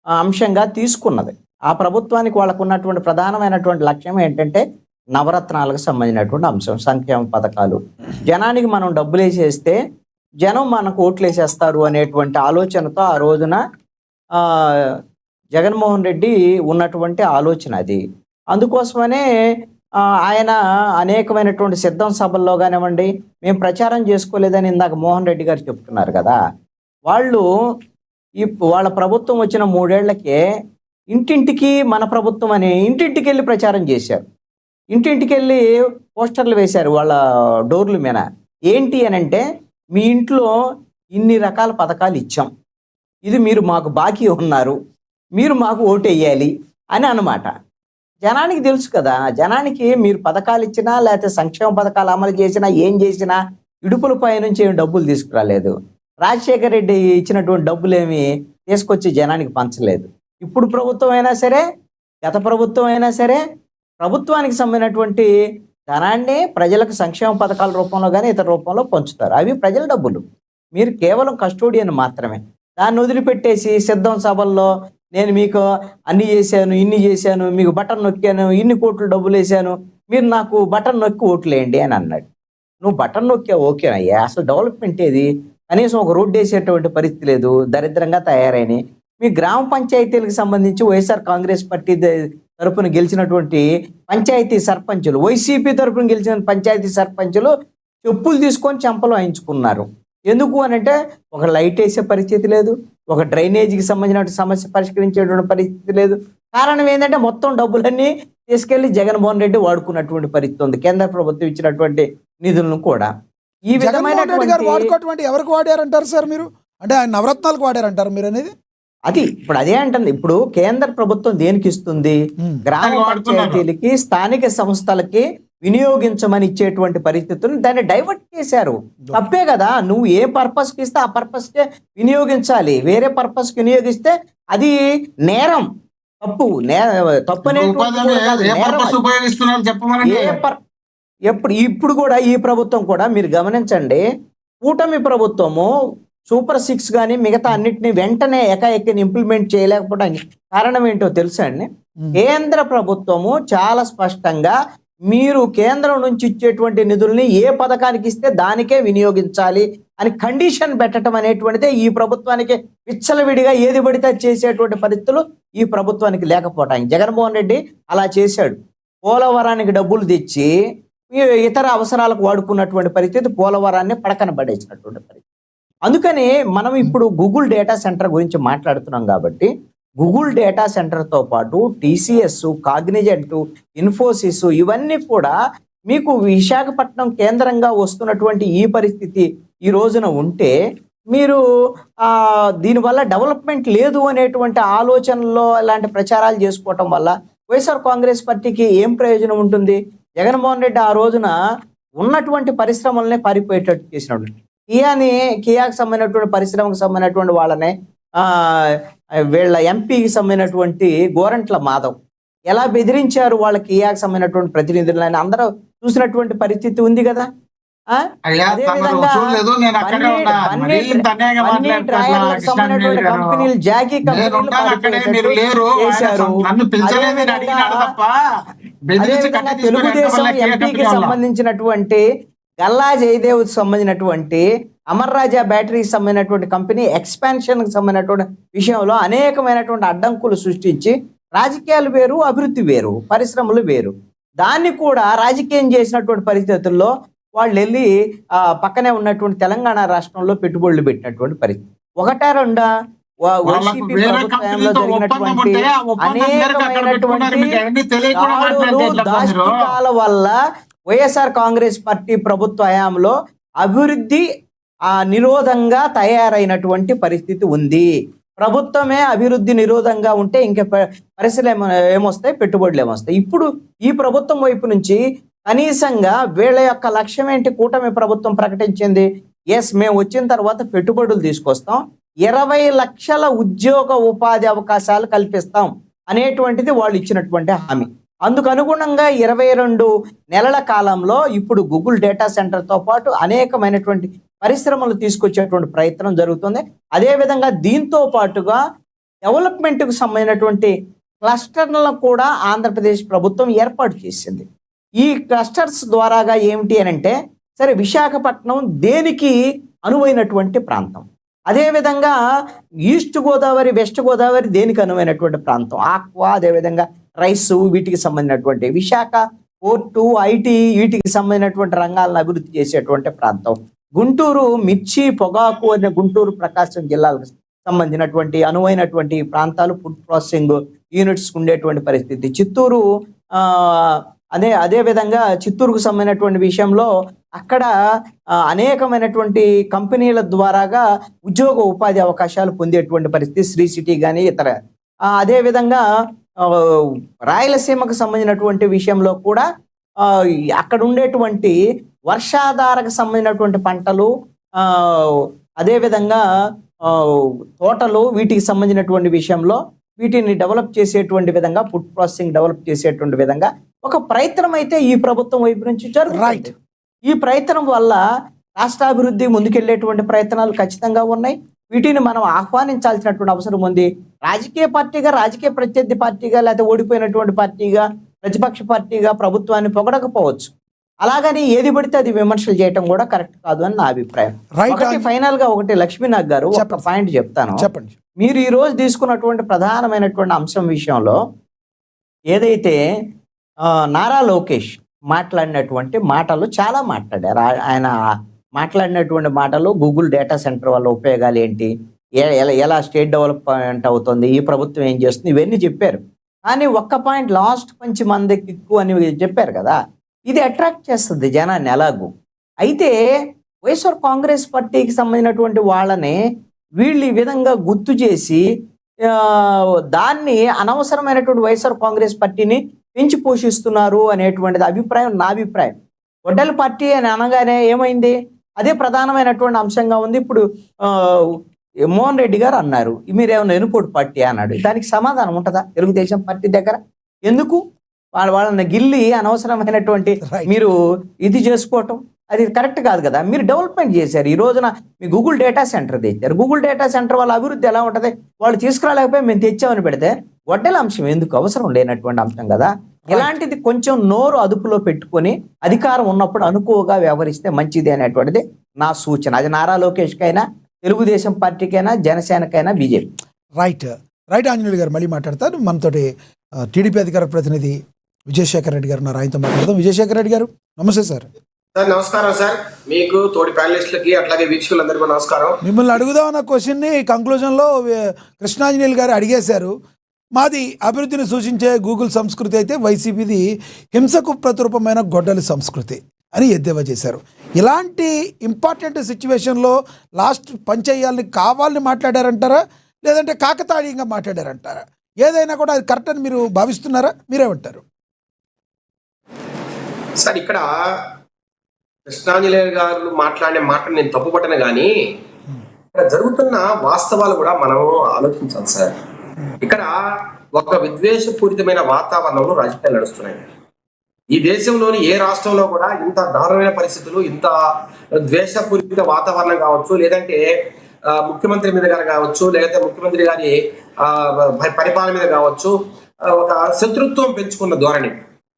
అంశంగా తీసుకున్నది. ఆ ప్రభుత్వానికి వాళ్ళకు ఉన్నటువంటి ప్రధానమైనటువంటి లక్ష్యం ఏంటంటే నవరత్నాలకు సంబంధించినటువంటి అంశం, సంక్షేమ పథకాలు. జనానికి మనం డబ్బులు వేసేస్తే జనం మనకు ఓట్లు వేసేస్తారు అనేటువంటి ఆలోచనతో ఆ రోజున జగన్మోహన్ రెడ్డి ఉన్నటువంటి ఆలోచన అది. అందుకోసమనే ఆయన అనేకమైనటువంటి సిద్ధం సభల్లో కానివ్వండి, మేము ప్రచారం చేసుకోలేదని ఇందాక మోహన్ రెడ్డి గారు చెప్తున్నారు కదా, వాళ్ళ ప్రభుత్వం వచ్చిన 3 ఏళ్లకే ఇంటింటికి మన ప్రభుత్వం అని ఇంటింటికి వెళ్ళి ప్రచారం చేశారు. ఇంటింటికి వెళ్ళి పోస్టర్లు వేశారు వాళ్ళ డోర్ల మీద. ఏంటి అని అంటే, మీ ఇంట్లో ఇన్ని రకాల పథకాలు ఇచ్చాం, ఇది మీరు మాకు బాకీ ఉన్నారు, మీరు మాకు ఓటు వేయాలి అని అన్నమాట. జనానికి తెలుసు కదా, జనానికి మీరు పథకాలు ఇచ్చినా లేకపోతే సంక్షేమ పథకాలు అమలు చేసినా ఏం చేసినా ఇడుపుల పై నుంచి ఏమి డబ్బులు తీసుకురాలేదు. రాజశేఖర రెడ్డి ఇచ్చినటువంటి డబ్బులు ఏమి తీసుకొచ్చి జనానికి పంచలేదు. ఇప్పుడు ప్రభుత్వం అయినా సరే, గత ప్రభుత్వం అయినా సరే, ప్రభుత్వానికి సంబంధించినటువంటి ధనాన్ని ప్రజలకు సంక్షేమ పథకాల రూపంలో కానీ ఇతర రూపంలో పంచుతారు. అవి ప్రజల డబ్బులు, మీరు కేవలం కస్టోడియన్ మాత్రమే. దాన్ని వదిలిపెట్టేసి సిద్ధం సభల్లో నేను మీకు అన్ని చేశాను, ఇన్ని చేశాను, మీకు బటన్ నొక్కాను, ఇన్ని కోట్లు డబ్బులు వేసాను, మీరు నాకు బటన్ నొక్కి ఓట్లు వేయండి అని అన్నాడు. నువ్వు బటన్ నొక్కావు ఓకేనయ్యా, అసలు డెవలప్మెంట్ ఏది? కనీసం ఒక రోడ్డు వేసేటువంటి పరిస్థితి లేదు, దరిద్రంగా తయారైనవి. మీ గ్రామ పంచాయతీలకు సంబంధించి వైఎస్ఆర్ కాంగ్రెస్ పార్టీ తరపున గెలిచినటువంటి పంచాయతీ సర్పంచులు, వైసీపీ తరపున గెలిచిన పంచాయతీ సర్పంచులు చెప్పులు తీసుకొని చెంపలు వాయించుకున్నారు. ఎందుకు అని అంటే, ఒక లైట్ వేసే పరిస్థితి లేదు, ఒక డ్రైనేజీకి సంబంధించిన సమస్య పరిష్కరించేటువంటి పరిస్థితి లేదు. కారణం ఏంటంటే మొత్తం డబ్బులన్నీ తీసుకెళ్లి జగన్మోహన్ రెడ్డి వాడుకున్నటువంటి పరిస్థితి ఉంది, కేంద్ర ప్రభుత్వం ఇచ్చినటువంటి నిధులను కూడా. ఈ విధమైనటువంటి ఎవరికి వాడారంటారు సార్ మీరు? అంటే ఆయన నవరత్నాలకు వాడారంటారు మీరు అనేది? అది ఇప్పుడు అదే అంటుంది. ఇప్పుడు కేంద్ర ప్రభుత్వం దేనికి ఇస్తుంది? గ్రామ పంచాయతీలకి, స్థానిక సంస్థలకి వినియోగించమని ఇచ్చేటువంటి పరిస్థితులను దాన్ని డైవర్ట్ చేశారు. తప్పే కదా, నువ్వు ఏ పర్పస్కి ఇస్తే ఆ పర్పస్కే వినియోగించాలి. వేరే పర్పస్కి వినియోగిస్తే అది నేరం, తప్పు. ఇప్పుడు కూడా ఈ ప్రభుత్వం కూడా మీరు గమనించండి, కూటమి ప్రభుత్వము సూపర్ 6 కానీ మిగతా అన్నిటిని వెంటనే ఏకాఏకిని ఇంప్లిమెంట్ చేయలేకపోవడానికి కారణం ఏంటో తెలుసా అండి? కేంద్ర ప్రభుత్వము చాలా స్పష్టంగా మీరు కేంద్రం నుంచి ఇచ్చేటువంటి నిధుల్ని ఏ పథకానికి ఇస్తే దానికే వినియోగించాలి అని కండిషన్ పెట్టడం అనేటువంటిదే ఈ ప్రభుత్వానికి విచ్చలవిడిగా ఏది పడితే చేసేటువంటి పరిస్థితులు ఈ ప్రభుత్వానికి లేకపోవటానికి జగన్మోహన్ రెడ్డి అలా చేశాడు. పోలవరానికి డబ్బులు తెచ్చి ఇతర అవసరాలకు వాడుకున్నటువంటి పరిస్థితి, పోలవరాన్ని పడకన పడేసినటువంటి పరిస్థితి. అందుకని మనం ఇప్పుడు గూగుల్ డేటా సెంటర్ గురించి మాట్లాడుతున్నాం కాబట్టి, గూగుల్ డేటా సెంటర్తో పాటు టీసీఎస్, కాగ్నిజెంట్, ఇన్ఫోసిస్ ఇవన్నీ కూడా మీకు విశాఖపట్నం కేంద్రంగా వస్తున్నటువంటి ఈ పరిస్థితి ఈ రోజున ఉంటే, మీరు దీనివల్ల డెవలప్మెంట్ లేదు అనేటువంటి ఆలోచనలో ఇలాంటి ప్రచారాలు చేసుకోవటం వల్ల వైఎస్ఆర్ కాంగ్రెస్ పార్టీకి ఏం ప్రయోజనం ఉంటుంది? జగన్మోహన్ రెడ్డి ఆ రోజున ఉన్నటువంటి పరిశ్రమలనే పారిపోయేటట్టు చేసినాడు. కియాకి సంబంధించినటువంటి పరిశ్రమకు సంబంధించినటువంటి వాళ్ళనే వీళ్ళ ఎంపీకి సంబంధించినటువంటి గోరంట్ల మాధవ్ ఎలా బెదిరించారు వాళ్ళ కియాకి సంబంధించినటువంటి ప్రతినిధులని అందరూ చూసినటువంటి పరిస్థితి ఉంది కదా. కంపెనీలు, జాకీ కంపెనీలు అదేవిధంగా తెలుగుదేశం ఎంపీకి సంబంధించినటువంటి గల్లా జయదేవ్ సంబంధించినటువంటి అమర్ రాజా బ్యాటరీకి సంబంధించినటువంటి కంపెనీ ఎక్స్పాన్షన్ కి సంబంధించినటువంటి విషయంలో అనేకమైనటువంటి అడ్డంకులు సృష్టించి రాజకీయాలు వేరు, అభివృద్ధి వేరు, పరిశ్రమలు వేరు. దాన్ని కూడా రాజకీయం చేసినటువంటి పరిస్థితుల్లో వాళ్ళు వెళ్ళి పక్కనే ఉన్నటువంటి తెలంగాణ రాష్ట్రంలో పెట్టుబడులు పెట్టినటువంటి పరిస్థితి. ఒకటా రెండా వైసీపీ ప్రభుత్వంలో జరిగినటువంటి అనేకమైనటువంటి దాష్టికాల వల్ల వైఎస్ఆర్ కాంగ్రెస్ పార్టీ ప్రభుత్వ హయాంలో అభివృద్ధి నిరోధంగా తయారైనటువంటి పరిస్థితి ఉంది. ప్రభుత్వమే అభివృద్ధి నిరోధంగా ఉంటే ఇంకా పరిశ్రమ ఏమొస్తాయి, పెట్టుబడులు ఏమొస్తాయి. ఇప్పుడు ఈ ప్రభుత్వం వైపు నుంచి కనీసంగా వీళ్ళ యొక్క లక్ష్యం ఏంటి? కూటమి ప్రభుత్వం ప్రకటించింది, ఎస్ మేము వచ్చిన తర్వాత పెట్టుబడులు తీసుకొస్తాం, 20 లక్షల ఉద్యోగ ఉపాధి అవకాశాలు కల్పిస్తాం అనేటువంటిది వాళ్ళు ఇచ్చినటువంటి హామీ. అందుకు అనుగుణంగా 22 నెలల కాలంలో ఇప్పుడు గూగుల్ డేటా సెంటర్తో పాటు అనేకమైనటువంటి పరిశ్రమలు తీసుకొచ్చేటువంటి ప్రయత్నం జరుగుతుంది. అదేవిధంగా దీంతో పాటుగా డెవలప్మెంట్కు సంబంధించినటువంటి క్లస్టర్లను కూడా ఆంధ్రప్రదేశ్ ప్రభుత్వం ఏర్పాటు చేసింది. ఈ క్లస్టర్స్ ద్వారాగా ఏమిటి అని అంటే, సరే విశాఖపట్నం దేనికి అనువైనటువంటి ప్రాంతం, అదేవిధంగా ఈస్ట్ గోదావరి, వెస్ట్ గోదావరి దేనికి అనువైనటువంటి ప్రాంతం, ఆక్వా, అదేవిధంగా రైస్, వీటికి సంబంధించినటువంటి విశాఖ పోర్టు, ఐటీ, వీటికి సంబంధించినటువంటి రంగాలను అభివృద్ధి చేసేటువంటి ప్రాంతం. గుంటూరు మిర్చి, పొగాకు అనే గుంటూరు ప్రకాశం జిల్లాలకు సంబంధించినటువంటి అనువైనటువంటి ప్రాంతాలు, ఫుడ్ ప్రాసెసింగ్ యూనిట్స్ ఉండేటువంటి పరిస్థితి. చిత్తూరు అదేవిధంగా చిత్తూరుకు సంబంధించినటువంటి విషయంలో అక్కడ అనేకమైనటువంటి కంపెనీల ద్వారాగా ఉద్యోగ ఉపాధి అవకాశాలు పొందేటువంటి పరిస్థితి, శ్రీ సిటీ కానీ ఇతర. అదేవిధంగా రాయలసీమకు సంబంధించినటువంటి విషయంలో కూడా అక్కడ ఉండేటువంటి వర్షాధారకు సంబంధించినటువంటి పంటలు, అదేవిధంగా తోటలు, వీటికి సంబంధించినటువంటి విషయంలో వీటిని డెవలప్ చేసేటువంటి విధంగా, ఫుడ్ ప్రాసెసింగ్ డెవలప్ చేసేటువంటి విధంగా ఒక ప్రయత్నం అయితే ఈ ప్రభుత్వం వైపు నుంచి జరుగుతుంది. ఈ ప్రయత్నం వల్ల రాష్ట్రాభివృద్ధి ముందుకెళ్లేటువంటి ప్రయత్నాలు ఖచ్చితంగా ఉన్నాయి. వీటిని మనం ఆహ్వానించాల్సినటువంటి అవసరం ఉంది. రాజకీయ పార్టీగా, రాజకీయ ప్రత్యర్థి పార్టీగా, లేకపోతే ఓడిపోయినటువంటి పార్టీగా, ప్రతిపక్ష పార్టీగా ప్రభుత్వాన్ని పొగడకపోవచ్చు. అలాగని ఏది పడితే అది విమర్శలు చేయటం కూడా కరెక్ట్ కాదు అని నా అభిప్రాయం. ఫైనల్ గా ఒకటి లక్ష్మీనాథ్ గారు ఒక పాయింట్ చెప్తాను. చెప్పండి. మీరు ఈ రోజు తీసుకున్నటువంటి ప్రధానమైనటువంటి అంశం విషయంలో ఏదైతే నారా లోకేష్ మాట్లాడినటువంటి మాటలు చాలా మాట్లాడారు. ఆయన మాట్లాడినటువంటి మాటలు గూగుల్ డేటా సెంటర్ వల్ల ఉపయోగాలు ఏంటి, ఎలా స్టేట్ డెవలప్మెంట్ అవుతుంది, ఈ ప్రభుత్వం ఏం చేస్తుంది, ఇవన్నీ చెప్పారు. కానీ ఒక్క పాయింట్, లాస్ట్ పంచి మందికి ఎక్కువ అని చెప్పారు కదా, ఇది అట్రాక్ట్ చేస్తుంది జనాన్ని ఎలాగూ. అయితే వైఎస్ఆర్ కాంగ్రెస్ పార్టీకి సంబంధించినటువంటి వాళ్ళని వీళ్ళు ఈ విధంగా గుర్తు చేసి దాన్ని అనవసరమైనటువంటి వైఎస్ఆర్ కాంగ్రెస్ పార్టీని పెంచి పోషిస్తున్నారు అనేటువంటిది అభిప్రాయం, నా అభిప్రాయం. గొడ్డల పార్టీ అని అనగానే ఏమైంది, అదే ప్రధానమైనటువంటి అంశంగా ఉంది. ఇప్పుడు మోహన్ రెడ్డి గారు అన్నారు, మీరేమన్నా ఎనుపోటు పార్టీ అన్నాడు. దానికి సమాధానం ఉంటుందా తెలుగుదేశం పార్టీ దగ్గర? ఎందుకు వాళ్ళని గిల్లి అనవసరమైనటువంటి మీరు ఇది చేసుకోవటం అది కరెక్ట్ కాదు కదా. మీరు డెవలప్మెంట్ చేశారు. ఈ రోజున మీ గూగుల్ డేటా సెంటర్ తెచ్చారు. గూగుల్ డేటా సెంటర్ వాళ్ళ అభివృద్ధి ఎలా ఉంటుంది? వాళ్ళు తీసుకురాలేకపోయి మేము తెచ్చామని పెడితే వడ్డెల అంశం ఎందుకు? అవసరం లేనటువంటి అంశం కదా. ఇలాంటిది కొంచెం నోరు అదుపులో పెట్టుకొని అధికారం ఉన్నప్పుడు అనుకోగా వ్యవహరిస్తే మంచిది అనేటువంటిది నా సూచన. అది నారా లోకేష్కైనా, తెలుగుదేశం పార్టీకైనా, జనసేనకైనా, బీజేపీ. రైట్ ఆంజనేయులు గారు మళ్ళీ మాట్లాడతారు. మనతోటి టీడీపీ అధికార ప్రతినిధి విజయశేఖర్ రెడ్డి గారు ఉన్నారు, ఆయనతో మాట్లాడదాం. విజయశేఖర్ రెడ్డి గారు నమస్తే సార్. సార్ నమస్కారం సార్, మీకు తోటి ప్యానలిస్టులకి అట్లాగే వీక్షకులందరికీ నమస్కారం. మిమ్మల్ని అడుగుదామన్న క్వశ్చన్ని కంక్లూజన్లో కృష్ణాంజనేయులు గారు అడిగేశారు. మాది అభివృద్ధిని సూచించే గూగుల్ సంస్కృతి అయితే వైసీపీది హింసకు ప్రతిరూపమైన గొడ్డలి సంస్కృతి అని ఎద్దేవా చేశారు. ఇలాంటి ఇంపార్టెంట్ సిచ్యువేషన్లో లాస్ట్ పంచేయాలని కావాలని మాట్లాడారంటారా, లేదంటే కాకతాళీయంగా మాట్లాడారంటారా? ఏదైనా కూడా అది కరెక్ట్ అని మీరు భావిస్తున్నారా? మీరేమంటారు సార్? ఇక్కడ కృష్ణాంజనేయులు గారు మాట్లాడిన మాట నేను తప్పుపట్టను, కానీ ఇక్కడ జరుగుతున్న వాస్తవాలు కూడా మనం ఆలోచించాలి సార్. ఇక్కడ ఒక విద్వేషపూరితమైన వాతావరణంలో రాజకీయాలు నడుస్తున్నాయి. ఈ దేశంలోని ఏ రాష్ట్రంలో కూడా ఇంత దారుణమైన పరిస్థితులు, ఇంత ద్వేషపూరిత వాతావరణం కావచ్చు, లేదంటే ముఖ్యమంత్రి మీద గారు కావచ్చు, లేదంటే ముఖ్యమంత్రి గారి పరిపాలన మీద కావచ్చు, ఒక శత్రుత్వం పెంచుకున్న ధోరణి.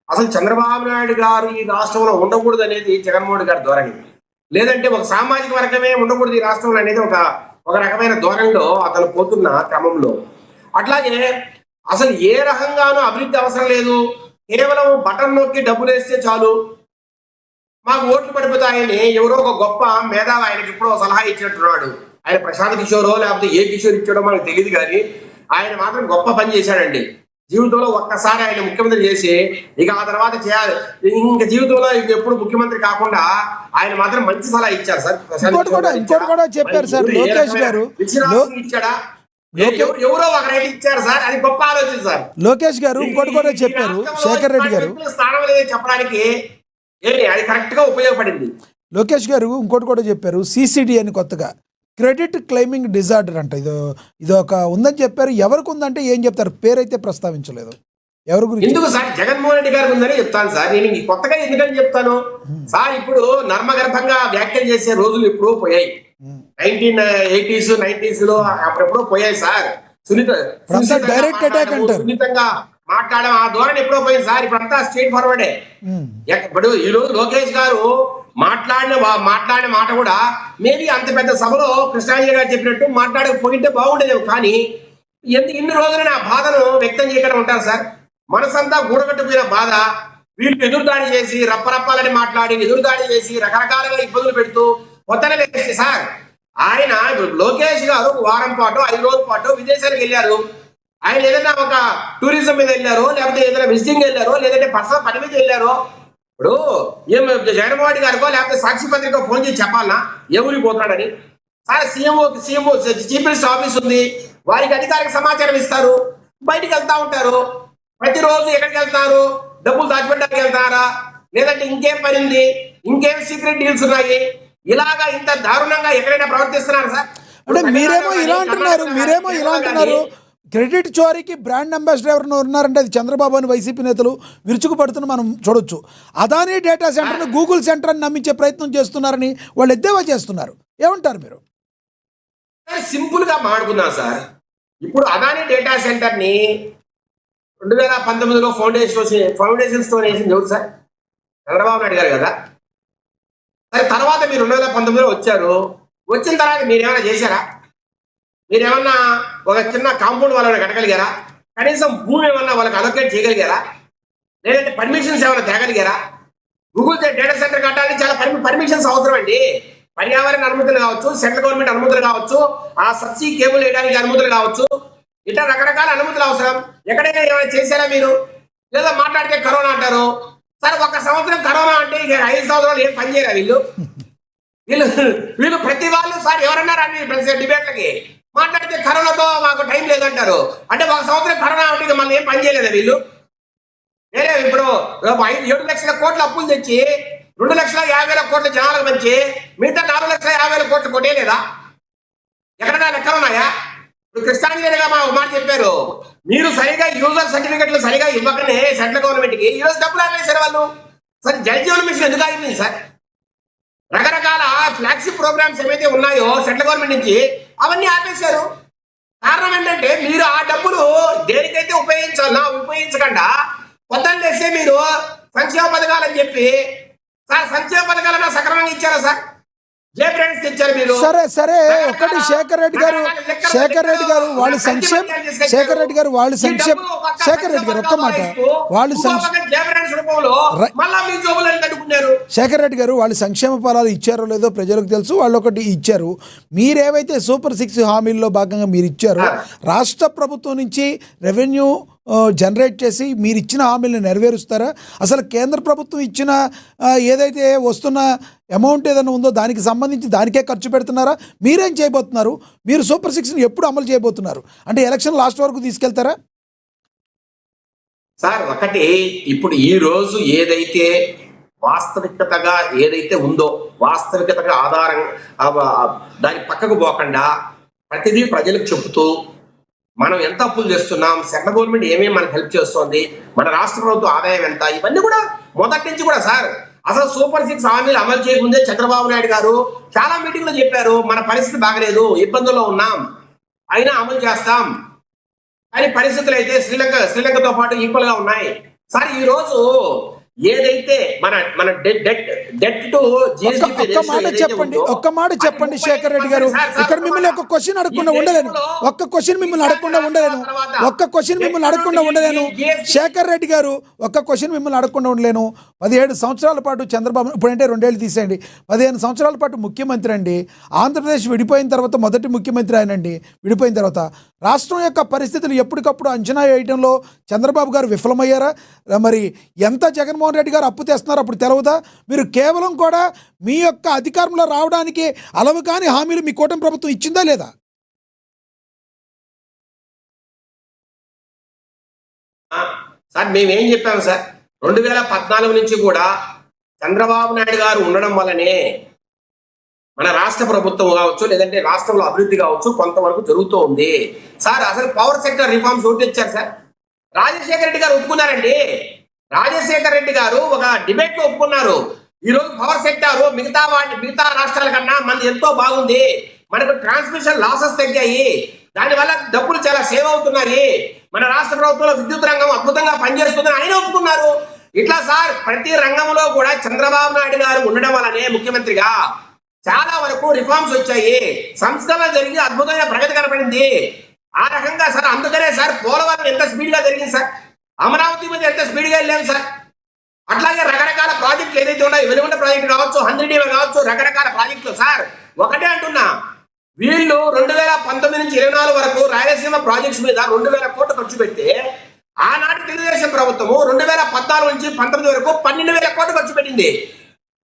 అసలు చంద్రబాబు నాయుడు గారు ఈ రాష్ట్రంలో ఉండకూడదు అనేది జగన్మోహన్ రెడ్డి గారి ధోరణి, లేదంటే ఒక సామాజిక వర్గమే ఉండకూడదు ఈ రాష్ట్రంలో అనేది ఒక రకమైన ధోరణిలో అతను పోతున్న క్రమంలో, అట్లాగే అసలు ఏ రకంగానూ అభివృద్ధి అవసరం లేదు, కేవలం బటన్ నొక్కి డబ్బులు వేస్తే చాలు మాకు ఓట్లు పడిపోతాయని ఎవరో ఒక గొప్ప మేధావి ఆయనకి ఇప్పుడు సలహా ఇచ్చినట్టున్నాడు. ఆయన ప్రశాంత్ కిషోరో లేకపోతే ఏ కిషోర్ ఇచ్చాడో మనకు తెలియదు, కానీ ఆయన మాత్రం గొప్ప పని చేశాడండి. జీవితంలో ఒక్కసారి ఆయన ముఖ్యమంత్రి చేసి ఇక ఆ తర్వాత చేయాలి, ఇంకా జీవితంలో ఎప్పుడు ముఖ్యమంత్రి కాకుండా ఆయన మాత్రం మంచి సలహా ఇచ్చారు సార్. ఇంకోటి కూడా చెప్పారు సార్ లోకేష్ గారు, ఇచ్చాడా ఎవరో ఒకరైతే ఇచ్చారు సార్, అది గొప్ప ఆలోచన సార్. లోకేష్ గారు ఇంకోటి కూడా చెప్పారు, శేఖర్ రెడ్డి గారు స్థానం లేదని చెప్పడానికి అది కరెక్ట్ గా ఉపయోగపడింది. లోకేష్ గారు ఇంకోటి కూడా చెప్పారు, సిసిడి అని కొత్తగా క్రెడిట్ క్లెయిమింగ్ డిజార్డర్ అంట, ఇది ఒక ఉందని చెప్పారు. ఎవరికి ఉందంటే ఏం చెప్తారు? పేరైతే ప్రస్తావించలేదు. ఎవరి గురించి? ఎందుకు సార్ జగన్మోహన్ రెడ్డి గారికి ఉందని చెప్తాను సార్. నేను కొత్తగా ఎందుకని చెప్తాను సార్, ఇప్పుడు నర్మగర్భంగా వ్యాఖ్యలు చేసే రోజులు ఎప్పుడో పోయాయి. 1980s 90s లో అప్పుడెప్పుడో పోయాయి సార్. డైరెక్ట్ అటాక్ అంటారు, సున్నితంగా మాట్లాడడం ఆ ధోరణి ఎప్పుడో పోయింది సార్. ఇప్పుడు అంతా స్ట్రైట్ ఫార్వర్డే. ఇప్పుడు ఈరోజు లోకేష్ గారు మాట్లాడిన మాట కూడా మేబీ అంత పెద్ద సభలో కృష్ణాంజలి గారు చెప్పినట్టు మాట్లాడకపోయింటే బాగుండేది, కానీ ఎందుకు ఇన్ని రోజులు నా బాధను వ్యక్తం చేయకుండా ఉంటారు సార్. మనసంతా గూడగట్టుకున్న బాధ, వీళ్ళు ఎదురుదాడి చేసి రప్పరప్పాలని మాట్లాడి ఎదురుదాడి చేసి రకరకాలుగా ఇబ్బందులు పెడుతూ కొత్తగా లేచి సార్ ఆయన లోకేష్ గారు వారం పాటు 5 రోజుల పాటు విదేశాలకు వెళ్ళారు. ఆయన ఏదైనా ఒక టూరిజం మీద వెళ్ళారో లేకపోతే ఏదైనా విజిటింగ్ వెళ్ళారో లేదంటే పర్సనల్ పని మీద వెళ్ళారో, ఇప్పుడు ఏం జగన్మోహన్ రెడ్డి గారికో లేకపోతే సాక్షి పత్రికో ఫోన్ చేసి చెప్పాలనా ఏ ఊరికి పోతున్నాడని? Sir CMO chief minister office ఉంది, వారికి అధికారిక సమాచారం ఇస్తారు, బయటికి వెళ్తా ఉంటారు. ప్రతిరోజు ఎక్కడికి వెళ్తారు? డబ్బులు దాచిపెట్టడానికి వెళ్తారా లేదంటే ఇంకేం పని ఉంది, ఇంకేం సీక్రెట్ డీల్స్ ఉన్నాయి, ఇలాగా ఇంత దారుణంగా ఎక్కడైనా ప్రవర్తిస్తున్నారు సార్. అంటే మీరేమో ఇలా అంటున్నారు క్రెడిట్ చోరీకి బ్రాండ్ అంబాసిడర్ ఉన్నారంటే అది చంద్రబాబు అని వైసీపీ నేతలు విరుచుకు పడుతున్న మనం చూడొచ్చు. అదానీ డేటా సెంటర్ను గూగుల్ సెంటర్ అని నమ్మించే ప్రయత్నం చేస్తున్నారని వాళ్ళు ఎద్దేవా చేస్తున్నారు. ఏమంటారు మీరు? సింపుల్ గా మాట్లాడుకుందాం సార్. ఇప్పుడు అదానీ డేటా సెంటర్ ని 2019లో ఫౌండేషన్ స్టోన్ వేసింది ఎవరు సార్? చంద్రబాబు నాయుడు గారు కదా. సరే తర్వాత మీరు 2019లో వచ్చారు, వచ్చిన తర్వాత మీరేమైనా చేశారా? మీరేమన్నా ఒక చిన్న కాంపౌండ్ వాళ్ళని కట్టగలిగారా? కనీసం భూమి ఏమన్నా వాళ్ళకి అలొకేట్ చేయగలిగారా? లేదంటే పర్మిషన్స్ ఏమైనా తేగలిగారా? గూగుల్ డేటా సెంటర్ కట్టాలని చాలా పర్మిషన్స్ అవసరం అండి. పర్యావరణ అనుమతులు కావచ్చు, సెంట్రల్ గవర్నమెంట్ అనుమతులు కావచ్చు, ఆ సబ్సీ కేబుల్ వేయడానికి అనుమతులు కావచ్చు, ఇట్లా రకరకాల అనుమతులు అవసరం. ఎక్కడైనా ఏమైనా చేశారా మీరు? లేదా మాట్లాడితే కరోనా అంటారు. సరే 1 సంవత్సరం కరోనా అంటే ఇక 5 సంవత్సరాలు ఏం పని చేయరా వీళ్ళు ప్రతి వాళ్ళు సార్ ఎవరన్నారా డిబేట్లకి మాట్లాడితే కరోనాతో మాకు టైం లేదంటారు. అంటే 1 సంవత్సరం కరోనా అంటే మళ్ళీ ఏం పని చేయలేదా వీళ్ళు? వేరే ఇప్పుడు 7 లక్షల కోట్ల అప్పులు తెచ్చి 2,50,000 కోట్ల జనాలకు మంచి మిగతా 4,50,000 కోట్లు కొట్టేయలేదా? ఎక్కడైనా లెక్కలు ఉన్నాయా? ఇప్పుడు కృష్ణాంజలిగా మా మాట చెప్పారు, మీరు సరిగా యూజర్ సర్టిఫికెట్లు సరిగా ఇవ్వకనే సెంట్రల్ గవర్నమెంట్ కి ఈరోజు డబ్బులు ఆపేశారు వాళ్ళు. సరే జలజీవన్ మిషన్ ఎందుకు ఆగిపోయింది సార్? రకరకాల ఫ్లాగ్షిప్ ప్రోగ్రామ్స్ ఏవైతే ఉన్నాయో సెంట్రల్ గవర్నమెంట్ నుంచి అవన్నీ ఆపేశారు. కారణం ఏంటంటే మీరు ఆ డబ్బులు దేనికైతే ఉపయోగించకుండా పొద్దున్న చేస్తే మీరు సంక్షేమ పథకాలని చెప్పి సార్ సంక్షేమ పథకాలన్నా సక్రమంగా ఇచ్చారా సార్? సరే ఒకటి శేఖర్ రెడ్డి గారు వాళ్ళు శేఖర్ రెడ్డి గారు ఒక్క మాట శేఖర్ రెడ్డి గారు వాళ్ళు సంక్షేమ ఫలాలు ఇచ్చారో లేదో ప్రజలకు తెలుసు. వాళ్ళు ఒకటి ఇచ్చారు, మీరేవైతే సూపర్ 6 హామీల్లో భాగంగా మీరు ఇచ్చారో రాష్ట్ర ప్రభుత్వం నుంచి రెవెన్యూ జనరేట్ చేసి మీరు ఇచ్చిన హామీలను నెరవేరుస్తారా? అసలు కేంద్ర ప్రభుత్వం ఇచ్చిన ఏదైతే వస్తున్న అమౌంట్ ఏదైనా ఉందో దానికి సంబంధించి దానికే ఖర్చు పెడుతున్నారా? మీరేం చేయబోతున్నారు? మీరు సూపర్ 6ని ఎప్పుడు అమలు చేయబోతున్నారు? అంటే ఎలక్షన్ లాస్ట్ వరకు తీసుకెళ్తారా సార్? ఒకటి ఇప్పుడు ఈ రోజు ఏదైతే వాస్తవికతగా ఏదైతే ఉందో వాస్తవికతగా ఆధారం దాని పక్కకు పోకుండా ప్రతిదీ ప్రజలకు చెబుతూ మనం ఎంత అప్పులు చేస్తున్నాం, సెంట్రల్ గవర్నమెంట్ ఏమేమి మనకు హెల్ప్ చేస్తోంది, మన రాష్ట్ర ప్రభుత్వ ఆదాయం ఎంత, ఇవన్నీ కూడా మొదటి నుంచి కూడా సార్ అసలు సూపర్ 6 హామీలు అమలు చేయకముందే చంద్రబాబు నాయుడు గారు చాలా మీటింగ్లో చెప్పారు, మన పరిస్థితి బాగలేదు, ఇబ్బందుల్లో ఉన్నాం, అయినా అమలు చేస్తాం. కానీ పరిస్థితులు అయితే శ్రీలంకతో పాటు ఈక్వల్ గా ఉన్నాయి. సార్ ఈ రోజు ఏదైతే మన మన డెట్ టు ఒక్క మాట చెప్పండి, ఒక్క మాట చెప్పండి శేఖర్ రెడ్డి గారు. ఇక్కడ మిమ్మల్ని ఒక క్వశ్చన్ అడగకుండా ఉండలేను, ఒక్క క్వశ్చన్ మిమ్మల్ని అడగకుండా ఉండలేను, ఒక్క క్వశ్చన్ మిమ్మల్ని అడగకుండా ఉండలేను శేఖర్ రెడ్డి గారు, ఒక్క క్వశ్చన్ మిమ్మల్ని అడగకుండా ఉండలేను. 17 సంవత్సరాల పాటు చంద్రబాబు, ఇప్పుడంటే 2 ఏళ్ళు తీసేయండి, 15 సంవత్సరాల పాటు ముఖ్యమంత్రి అండి. ఆంధ్రప్రదేశ్ విడిపోయిన తర్వాత మొదటి ముఖ్యమంత్రి ఆయనండి. విడిపోయిన తర్వాత రాష్ట్రం యొక్క పరిస్థితులు ఎప్పటికప్పుడు అంచనా వేయడంలో చంద్రబాబు గారు విఫలమయ్యారా? మరి ఎంత జగన్మోహన్ రెడ్డి గారు అప్పు తెస్తున్నారు అప్పుడు తెలవదా? మీరు కేవలం కూడా మీ యొక్క అధికారంలో రావడానికి అలవు కాని హామీలు మీ కూటమి ప్రభుత్వం ఇచ్చిందా లేదా? సార్ మేమేం చెప్పాము సార్, 2014 నుంచి కూడా చంద్రబాబు నాయుడు గారు ఉండడం వల్లనే మన రాష్ట్ర ప్రభుత్వం కావచ్చు, లేదంటే రాష్ట్రంలో అభివృద్ధి కావచ్చు కొంతవరకు జరుగుతూ ఉంది సార్. అసలు పవర్ సెక్టర్ రిఫార్మ్స్ ఒకటి తెచ్చారు సార్. రాజశేఖర రెడ్డి గారు ఒప్పుకున్నారండి. రాజశేఖర రెడ్డి గారు ఒక డిబేట్ లో ఒప్పుకున్నారు. ఈ రోజు పవర్ సెక్టర్ మిగతా రాష్ట్రాల కన్నా మనది ఎంతో బాగుంది, మనకు ట్రాన్స్మిషన్ లాసెస్ తగ్గాయి, దానివల్ల డబ్బులు చాలా సేవ్ అవుతున్నాయి, మన రాష్ట్ర ప్రభుత్వంలో విద్యుత్ రంగం అద్భుతంగా పనిచేస్తుందని ఆయన ఒప్పుకున్నారు. ఇట్లా సార్ ప్రతి రంగంలో కూడా చంద్రబాబు నాయుడు గారు ఉండడం వల్లనే ముఖ్యమంత్రిగా చాలా వరకు రిఫార్మ్స్ వచ్చాయి, సంస్కరణ జరిగి అద్భుతమైన ప్రగతి కనపడింది. ఆ రకంగా సార్ అందుకనే సార్ పోలవరం ఎంత స్పీడ్ గా జరిగింది సార్, అమరావతి మీద ఎంత స్పీడ్ గా వెళ్ళాం సార్. అట్లాగే రకరకాల ప్రాజెక్టులు ఏదైతే ఉన్నాయో, వెలుగుంట ప్రాజెక్టు కావచ్చు, 100 కావచ్చు, రకరకాల ప్రాజెక్టులు సార్. ఒకటే అంటున్నా, వీళ్ళు 2019 నుంచి 24 వరకు రాయలసీమ ప్రాజెక్ట్స్ మీద 2000 కోట్లు ఖర్చు పెడితే ఆనాటి తెలుగుదేశం ప్రభుత్వము 2014 నుంచి 19 వరకు 12,000 కోట్లు ఖర్చు పెట్టింది.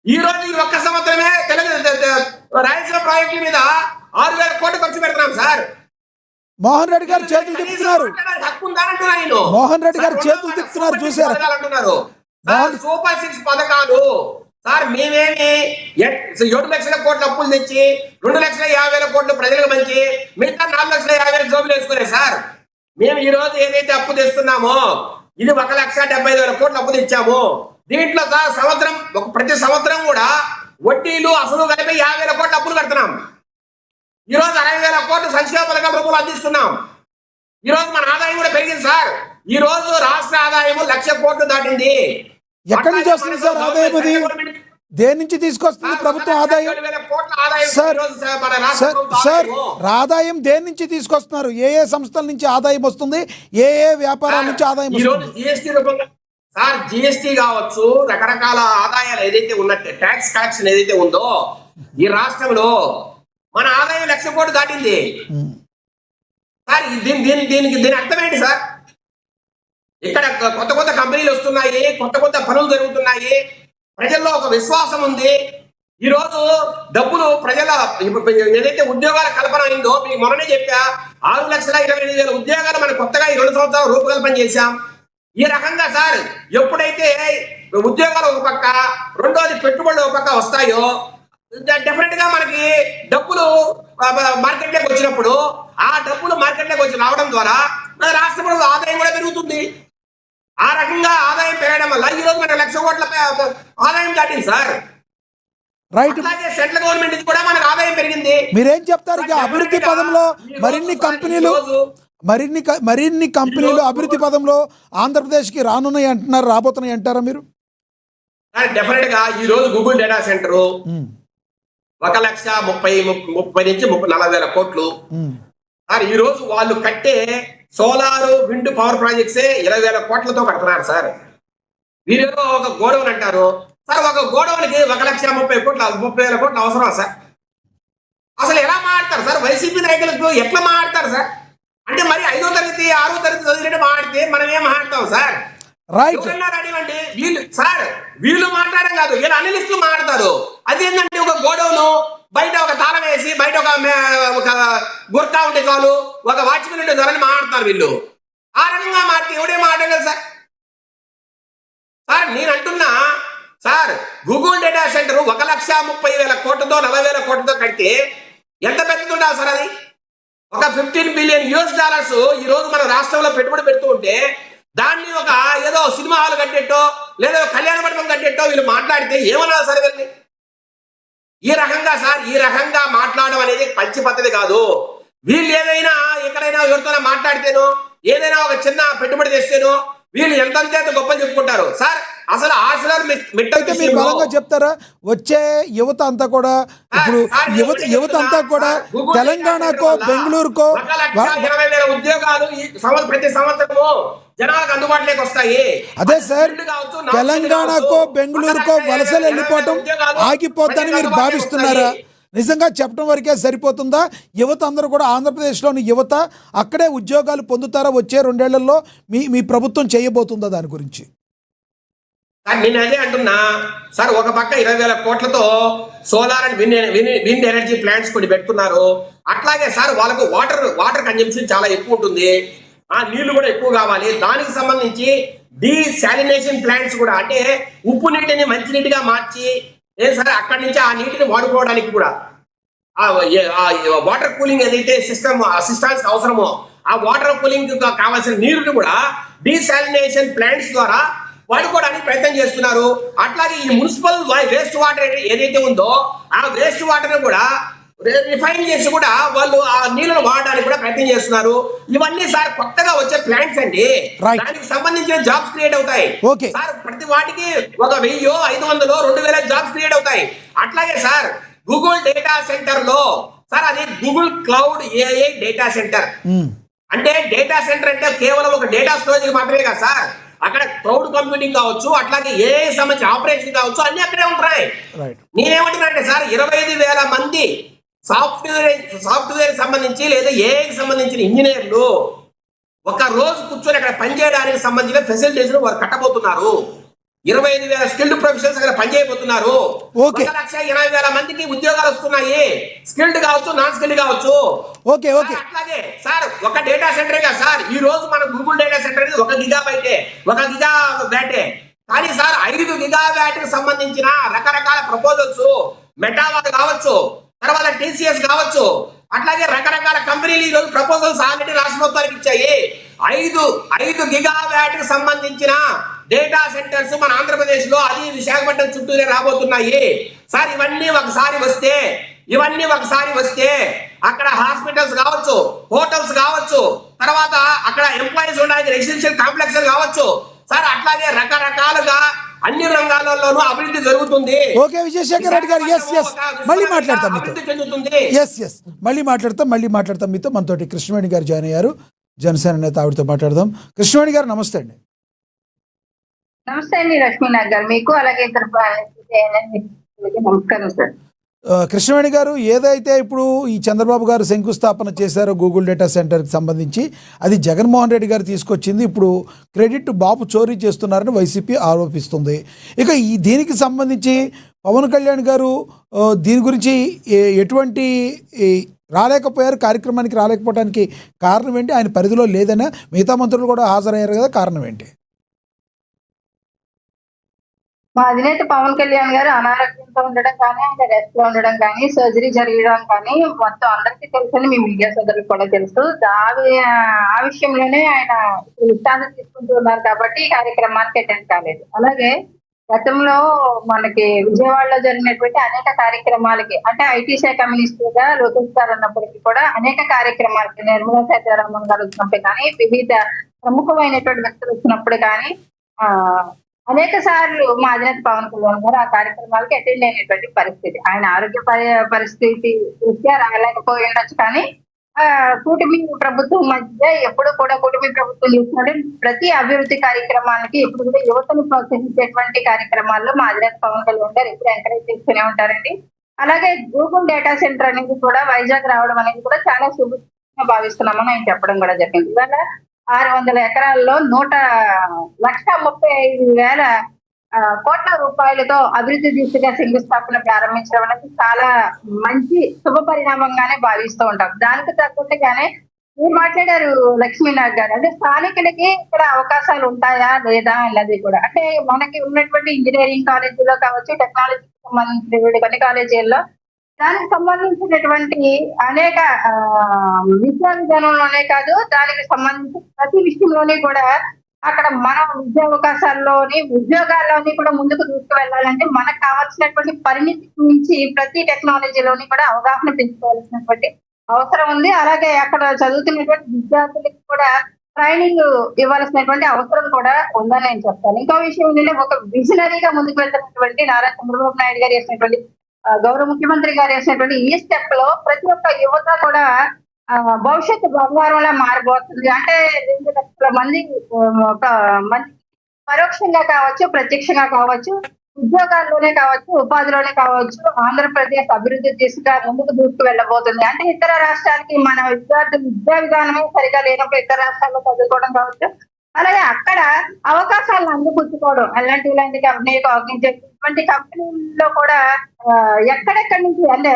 ఈ రోజు ఈ ఒక్క సంవత్సరమే రాయలసీమ ప్రాజెక్టుల మీద 6,000 కోట్లు ఖర్చు పెడుతున్నాం సార్. మోహన్ రెడ్డి గారు చేతులు తిప్పుతున్నారు, మోహన్ రెడ్డి గారు చేతులు తిప్పుతున్నారు చూసారు. సూపర్ 6 పథకాలు సార్ మేమేమి 7 లక్షల కోట్ల అప్పులు తెచ్చి 2,50,000 కోట్లు ప్రజలకు మంచి మిగతా 4,50,000 జోబులు వేసుకునే సార్. మేము ఈ రోజు ఏదైతే అప్పు తెస్తున్నామో ఇది 1,75,000 కోట్లు అప్పు తెచ్చాము. దీంట్లో సార్ ప్రతి సంవత్సరం కూడా వడ్డీలు అసలు కలిపి 50,000 కోట్ల అప్పులు కడుతున్నాం. ఈ రోజు 60,000 కోట్లు సంక్షేమ పథకం రూపంలో అందిస్తున్నాం. ఈ రోజు మన ఆదాయం కూడా పెరిగింది సార్. ఈ రోజు రాష్ట్ర ఆదాయం 1,00,000 కోట్లు దాటింది. ఎక్కడి నుంచి వస్తుంది సార్ ఆదాయం? అది దేని నుంచి తీసుకొస్తుంది ప్రభుత్వం ఆదాయం? సార్ ఆదాయం దేని నుంచి తీసుకొస్తున్నారు? ఏ సంస్థల నుంచి ఆదాయం వస్తుంది? ఏ వ్యాపారాల నుంచి ఆదాయం వస్తుంది? జిఎస్టీ రూపంగా సార్, జిఎస్టీ కావచ్చు, రకరకాల ఆదాయాలు ఏదైతే ఉన్నట్టే ట్యాక్స్ కలెక్షన్ ఏదైతే ఉందో ఈ రాష్ట్రంలో మన ఆదాయం 1,00,000 కోట్లు దాటింది సార్. దీని అర్థం ఏంటి సార్? ఇక్కడ కొత్త కొత్త కంపెనీలు వస్తున్నాయి, కొత్త కొత్త పనులు జరుగుతున్నాయి, ప్రజల్లో ఒక విశ్వాసం ఉంది. ఈ రోజు డబ్బులు ప్రజల ఏదైతే ఉద్యోగాల కల్పన అయిందో మీకు మొన్ననే చెప్పా, 6,28,000 ఉద్యోగాలు మనం కొత్తగా ఈ 2 సంవత్సరాలు రూపకల్పన చేశాం. ఈ రకంగా సార్ ఎప్పుడైతే ఉద్యోగాలు ఒక పక్క, రెండోది పెట్టుబడులు ఒక పక్క వస్తాయో డెఫినెట్ గా మనకి డబ్బులు మార్కెట్లోకి వచ్చినప్పుడు ఆ డబ్బులు మార్కెట్లోకి వచ్చి రావడం ద్వారా మన రాష్ట్రంలో ఆదాయం కూడా పెరుగుతుంది. ఆ రకంగా ఆదాయం పెరగడం వల్ల ఈ రోజు మన 1,00,000 కోట్ల ఆదాయం దాటింది సార్. రైట్. అలాగే సెంట్రల్ గవర్నమెంట్ కూడా మనకు ఆదాయం పెరిగింది. మీరేం చెప్తారు? ఇక అభివృద్ధి పదంలో మరిన్ని కంపెనీలు అభివృద్ధి పదంలో ఆంధ్రప్రదేశ్ కి రానున్నాయి అంటున్నారు, రాబోతున్నాయి అంటారా మీరు? డెఫినెట్ గా ఈ రోజు గూగుల్ డేటా సెంటర్ 1,30,000 నుంచి 40,000 కోట్లు సార్. ఈ రోజు వాళ్ళు కట్టే సోలార్ విండ్ పవర్ ప్రాజెక్ట్సే 20,000 కోట్లతో కడుతున్నారు సార్. వీరేదో ఒక గోడౌన్ అంటారు సార్, ఒక గోడౌన్కి 1,30,000 కోట్లు అవసరం సార్. అసలు ఎలా మాట్లాడతారు సార్? వైసీపీ నాయకులకు ఎట్లా మాట్లాడతారు సార్? అంటే మరి 5వ తరగతి 6వ తరగతి చదివినట్టు మాట్లాడితే మనం ఏం మాట్లాడతాం సార్? అడివండి వీళ్ళు మాట్లాడడం కాదు, వీళ్ళు అనలిస్టులు మాట్లాడతారు. అదేంటంటే ఒక గోడౌన్ బయట ఒక తాళం వేసి బయట ఒక గుర్తా ఉంటే చాలు, ఒక వాచ్మెన్ ఉంటే చాలని మాట్లాడతారు వీళ్ళు. ఆ రకంగా మాట్లాడి ఎవడే మాట్లాడగలరు సార్? సార్ నేను అంటున్నా సార్, గూగుల్ డేటా సెంటర్ 1,30,000 కోట్లతో 40,000 కోట్లతో కడితే ఎంత పెద్దది ఉండాలి సార్? అది ఒక $15 బిలియన్ ఈ రోజు మన రాష్ట్రంలో పెట్టుబడి పెడుతూ ఉంటే దాన్ని ఒక ఏదో సినిమా హాల్ కట్టేట్టో లేదా కళ్యాణ మండపం కట్టేట్టో వీళ్ళు మాట్లాడితే ఏమన్నా సార్ వీళ్ళని? ఈ రకంగా మాట్లాడడం అనేది మంచి పద్ధతి కాదు. వీళ్ళు ఏదైనా ఎక్కడైనా ఎవరితోనే మాట్లాడితేనో ఏదైనా ఒక చిన్న పెట్టుబడి తెస్తేనో వీళ్ళు ఎంత గొప్పలు చెప్పుకుంటారు సార్. అసలు ఆర్సెలర్ మిట్టల్ అయితే మీరు బలంగా చెప్తారా వచ్చే యువత అంతా కూడా ఇప్పుడు యువత అంతా కూడా తెలంగాణకో బెంగళూరుకో 1,20,000 ఉద్యోగాలు ప్రతి సంవత్సరము జనాలకు అందుబాటులోకి వస్తాయి. అదే సార్ తెలంగాణకో బెంగళూరుకో వలసలు వెళ్ళిపోవటం ఆగిపోద్దని మీరు భావిస్తున్నారా? నిజంగా చెప్పడం వరకే సరిపోతుందా? యువత అందరూ కూడా ఆంధ్రప్రదేశ్లోని యువత అక్కడే ఉద్యోగాలు పొందుతారా వచ్చే 2 ఏళ్లలో? మీ ప్రభుత్వం చేయబోతుందా దాని గురించి? సార్ నేను అదే అంటున్నా సార్. ఒక పక్క 20,000 కోట్లతో solar and wind energy plants కొన్ని పెడుతున్నారు. అట్లాగే సార్ వాళ్ళకు వాటర్ కన్జంప్షన్ చాలా ఎక్కువ ఉంటుంది, ఆ నీళ్లు కూడా ఎక్కువ కావాలి. దానికి సంబంధించి డీసాలినేషన్ ప్లాంట్స్ కూడా, అంటే ఉప్పు నీటిని మంచినీటిగా మార్చి సార్ అక్కడి నుంచి ఆ నీటిని వాడుకోవడానికి కూడా వాటర్ కూలింగ్ ఏదైతే సిస్టమ్స్ అవసరమో ఆ వాటర్ కూలింగ్ కావాల్సిన నీరుని కూడా డీసాలినేషన్ ప్లాంట్స్ ద్వారా వాడుకోవడానికి ప్రయత్నం చేస్తున్నారు. అట్లాగే ఈ మున్సిపల్ వేస్ట్ వాటర్ ఏదైతే ఉందో ఆ వేస్ట్ వాటర్ కూడా రిఫైన్ చేసి కూడా వాళ్ళు ఆ నీళ్ళను వాడడానికి కూడా ప్రయత్నం చేస్తున్నారు. ఇవన్నీ సార్ కొత్తగా వచ్చే ప్లాంట్స్ అండి. దానికి సంబంధించిన జాబ్స్ క్రియేట్ అవుతాయి సార్. ప్రతి వాటికి 1,000, 500, 2,000 జాబ్స్ క్రియేట్ అవుతాయి. అట్లాగే సార్ గూగుల్ డేటా సెంటర్ లో సార్ అది Google cloud AI data centre. అంటే డేటా సెంటర్ అంటే కేవలం ఒక డేటా స్టోరేజ్ మాత్రమే కదా సార్. అక్కడ క్లౌడ్ కంప్యూటింగ్ కావచ్చు, అట్లాగే ఏఐ సంబంధించిన ఆపరేషన్ కావచ్చు, అన్ని అక్కడే ఉంటాయి. నేనేమంటున్నానంటే సార్ 25,000 మంది సాఫ్ట్వేర్ సంబంధించి లేదా ఏఐకి సంబంధించిన ఇంజనీర్లు ఒక రోజు కూర్చొని అక్కడ పనిచేయడానికి సంబంధించిన ఫెసిలిటీస్ వారు కట్టబోతున్నారు. 25,000 స్కిల్డ్ ప్రొఫెషనల్స్ అక్కడ పనిచేయబోతున్నారు. 1,80,000 మందికి ఉద్యోగాలు వస్తున్నాయి, స్కిల్డ్ కావచ్చు, నాన్ స్కిల్డ్ కావచ్చు. అట్లాగే సార్ ఒక డేటా సెంటరే కదా సార్. ఈ రోజు మన గూగుల్ డేటా సెంటర్ అనేది 1 గిగాబైటే, కానీ సార్ 5 గిగాబ్యాట్ కి సంబంధించిన రకరకాల ప్రపోజల్స్ మెటావాల్ కావచ్చు, తర్వాత టీసీఎస్ కావచ్చు, అట్లాగే రకరకాల కంపెనీలు ఈ రోజు ప్రపోజల్స్ ఆల్రెడీ రాష్ట్ర ప్రభుత్వానికి ఇచ్చాయి. 5 గిగాబ్యాట్ కి సంబంధించిన డేటా సెంటర్స్ మన ఆంధ్రప్రదేశ్ లో అది విశాఖపట్నం చుట్టూనే రాబోతున్నాయి సార్. ఇవన్నీ ఒకసారి వస్తే అక్కడ హాస్పిటల్స్ కావచ్చు, హోటల్స్ కావచ్చు, తర్వాత అక్కడ ఎంప్లాయీస్ ఉండడానికి రెసిడెన్షియల్ కాంప్లెక్స్ కావచ్చు సార్. అట్లాగే రకరకాలుగా అన్ని రంగాలలోనూ అభివృద్ధి జరుగుతుంది. ఓకే విజయశేఖర్ రెడ్డి గారు, మళ్ళీ మాట్లాడతాం మీతో. మళ్ళీ మాట్లాడతాం మీతో. మనతోటి కృష్ణవేణి గారు జాయిన్ అయ్యారు, జనసేన నేత, ఆవిడతో మాట్లాడదాం. కృష్ణవేణి గారు నమస్తే అండి. నమస్తే అండి లక్ష్మీనాథ్ గారు, మీకు అలాగే నమస్కారం సార్. కృష్ణవేణి గారు, ఏదైతే ఇప్పుడు ఈ చంద్రబాబు గారు శంకుస్థాపన చేశారో గూగుల్ డేటా సెంటర్కి సంబంధించి, అది జగన్మోహన్ రెడ్డి గారు తీసుకొచ్చింది. ఇప్పుడు క్రెడిట్ బాబు చోరీ చేస్తున్నారని వైసీపీ ఆరోపిస్తుంది. ఇక దీనికి సంబంధించి పవన్ కళ్యాణ్ గారు దీని గురించి ఎటువంటి రాలేకపోయారు, కార్యక్రమానికి రాలేకపోవడానికి కారణం ఏంటి? ఆయన పరిధిలో లేదనా? మిగతా మంత్రులు కూడా హాజరయ్యారు కదా, కారణం ఏంటి? మా అధినేత పవన్ కళ్యాణ్ గారు అనారోగ్యంతో ఉండడం కానీ, ఆయన రెస్ట్ లో ఉండడం కానీ, సర్జరీ జరగడం కానీ మొత్తం అందరికీ తెలుసని మీ మీడియా సోదరులకు కూడా తెలుసు. ఆ విషయంలోనే ఆయన విశ్రాంతి తీసుకుంటూ ఉన్నారు కాబట్టి ఈ కార్యక్రమానికి అటెండ్ కాలేదు. అలాగే గతంలో మనకి విజయవాడలో జరిగినటువంటి అనేక కార్యక్రమాలకి, అంటే ఐటీ శాఖ మినిస్టర్ గా లోకేష్ గారు ఉన్నప్పటికీ కూడా అనేక కార్యక్రమాలకి, నిర్మలా సీతారామన్ గారు వచ్చినప్పుడు కానీ, వివిధ ప్రముఖమైనటువంటి వ్యక్తులు వచ్చినప్పుడు కానీ అనేక సార్లు మా అధినేత పవన్ కళ్యాణ్ గారు ఆ కార్యక్రమాలకి అటెండ్ అయినటువంటి పరిస్థితి. ఆయన ఆరోగ్య పరిస్థితి దృష్ట్యా రాలేకపోయి ఉండొచ్చు, కానీ కూటమి ప్రభుత్వం మధ్య ఎప్పుడు కూడా కూటమి ప్రభుత్వం చూసినట్టు ప్రతి అభివృద్ధి కార్యక్రమాలకి ఎప్పుడు కూడా యువతను ప్రోత్సహించేటువంటి కార్యక్రమాల్లో మా అధినేత పవన్ కళ్యాణ్ గారు ఎప్పుడు ఎంకరేజ్ చేస్తూనే ఉంటారండి. అలాగే గూగుల్ డేటా సెంటర్ అనేది కూడా వైజాగ్ రావడం అనేది కూడా చాలా శుభంగా భావిస్తున్నామని ఆయన చెప్పడం కూడా జరిగింది. ఇవాళ 600 ఎకరాల్లో 1,35,000 కోట్ల రూపాయలతో అభివృద్ధి దిశగా శంకుస్థాపన ప్రారంభించడం అనేది చాలా మంచి శుభ పరిణామంగానే భావిస్తూ ఉంటాం. దానికి తగ్గట్టుగానే మీరు మాట్లాడారు లక్ష్మీనాథ్ గారు, అంటే స్థానికులకి ఇక్కడ అవకాశాలు ఉంటాయా లేదా అన్నది కూడా. అంటే మనకి ఉన్నటువంటి ఇంజనీరింగ్ కాలేజీలో కావచ్చు, టెక్నాలజీకి సంబంధించిన కొన్ని కాలేజీల్లో దానికి సంబంధించినటువంటి అనేక విశ్వవిద్యాలయంలోనే కాదు, దానికి సంబంధించిన ప్రతి విషయంలోనే కూడా అక్కడ మన ఉద్యోగాల్లోని కూడా ముందుకు తీసుకువెళ్ళాలంటే మనకు కావాల్సినటువంటి పరిణితి నుంచి ప్రతి టెక్నాలజీలోని కూడా అవగాహన పెంచుకోవాల్సినటువంటి అవసరం ఉంది. అలాగే అక్కడ చదువుతున్నటువంటి విద్యార్థులకి కూడా ట్రైనింగ్ ఇవ్వాల్సినటువంటి అవసరం కూడా ఉందని నేను చెప్తాను. ఇంకో విషయం ఏంటంటే ఒక విజనరీగా ముందుకు వెళ్తున్నటువంటి నారా చంద్రబాబు నాయుడు గారు చేసినటువంటి గౌరవ ముఖ్యమంత్రి గారు చేసినటువంటి ఈ స్టెప్ లో ప్రతి ఒక్క యువత కూడా భవిష్యత్తు బంగారంలా మారిపోతుంది. అంటే 2 లక్షల మంది ఒక మంచి పరోక్షంగా కావచ్చు, ప్రత్యక్షంగా కావచ్చు, ఉద్యోగాల్లోనే కావచ్చు, ఉపాధిలోనే కావచ్చు, ఆంధ్రప్రదేశ్ అభివృద్ధి దిశగా ముందుకు దూసుకు వెళ్ళబోతుంది. అంటే ఇతర రాష్ట్రాలకి మన విద్యార్థులు విద్యా విధానమే సరిగా లేనప్పుడు ఇతర రాష్ట్రాల్లో చదువుకోవడం కావచ్చు, అలాగే అక్కడ అవకాశాలను అందిపుచ్చుకోవడం ఇలాంటి కంపెనీ ఇటువంటి కంపెనీల్లో కూడా ఎక్కడెక్కడి నుంచి అంటే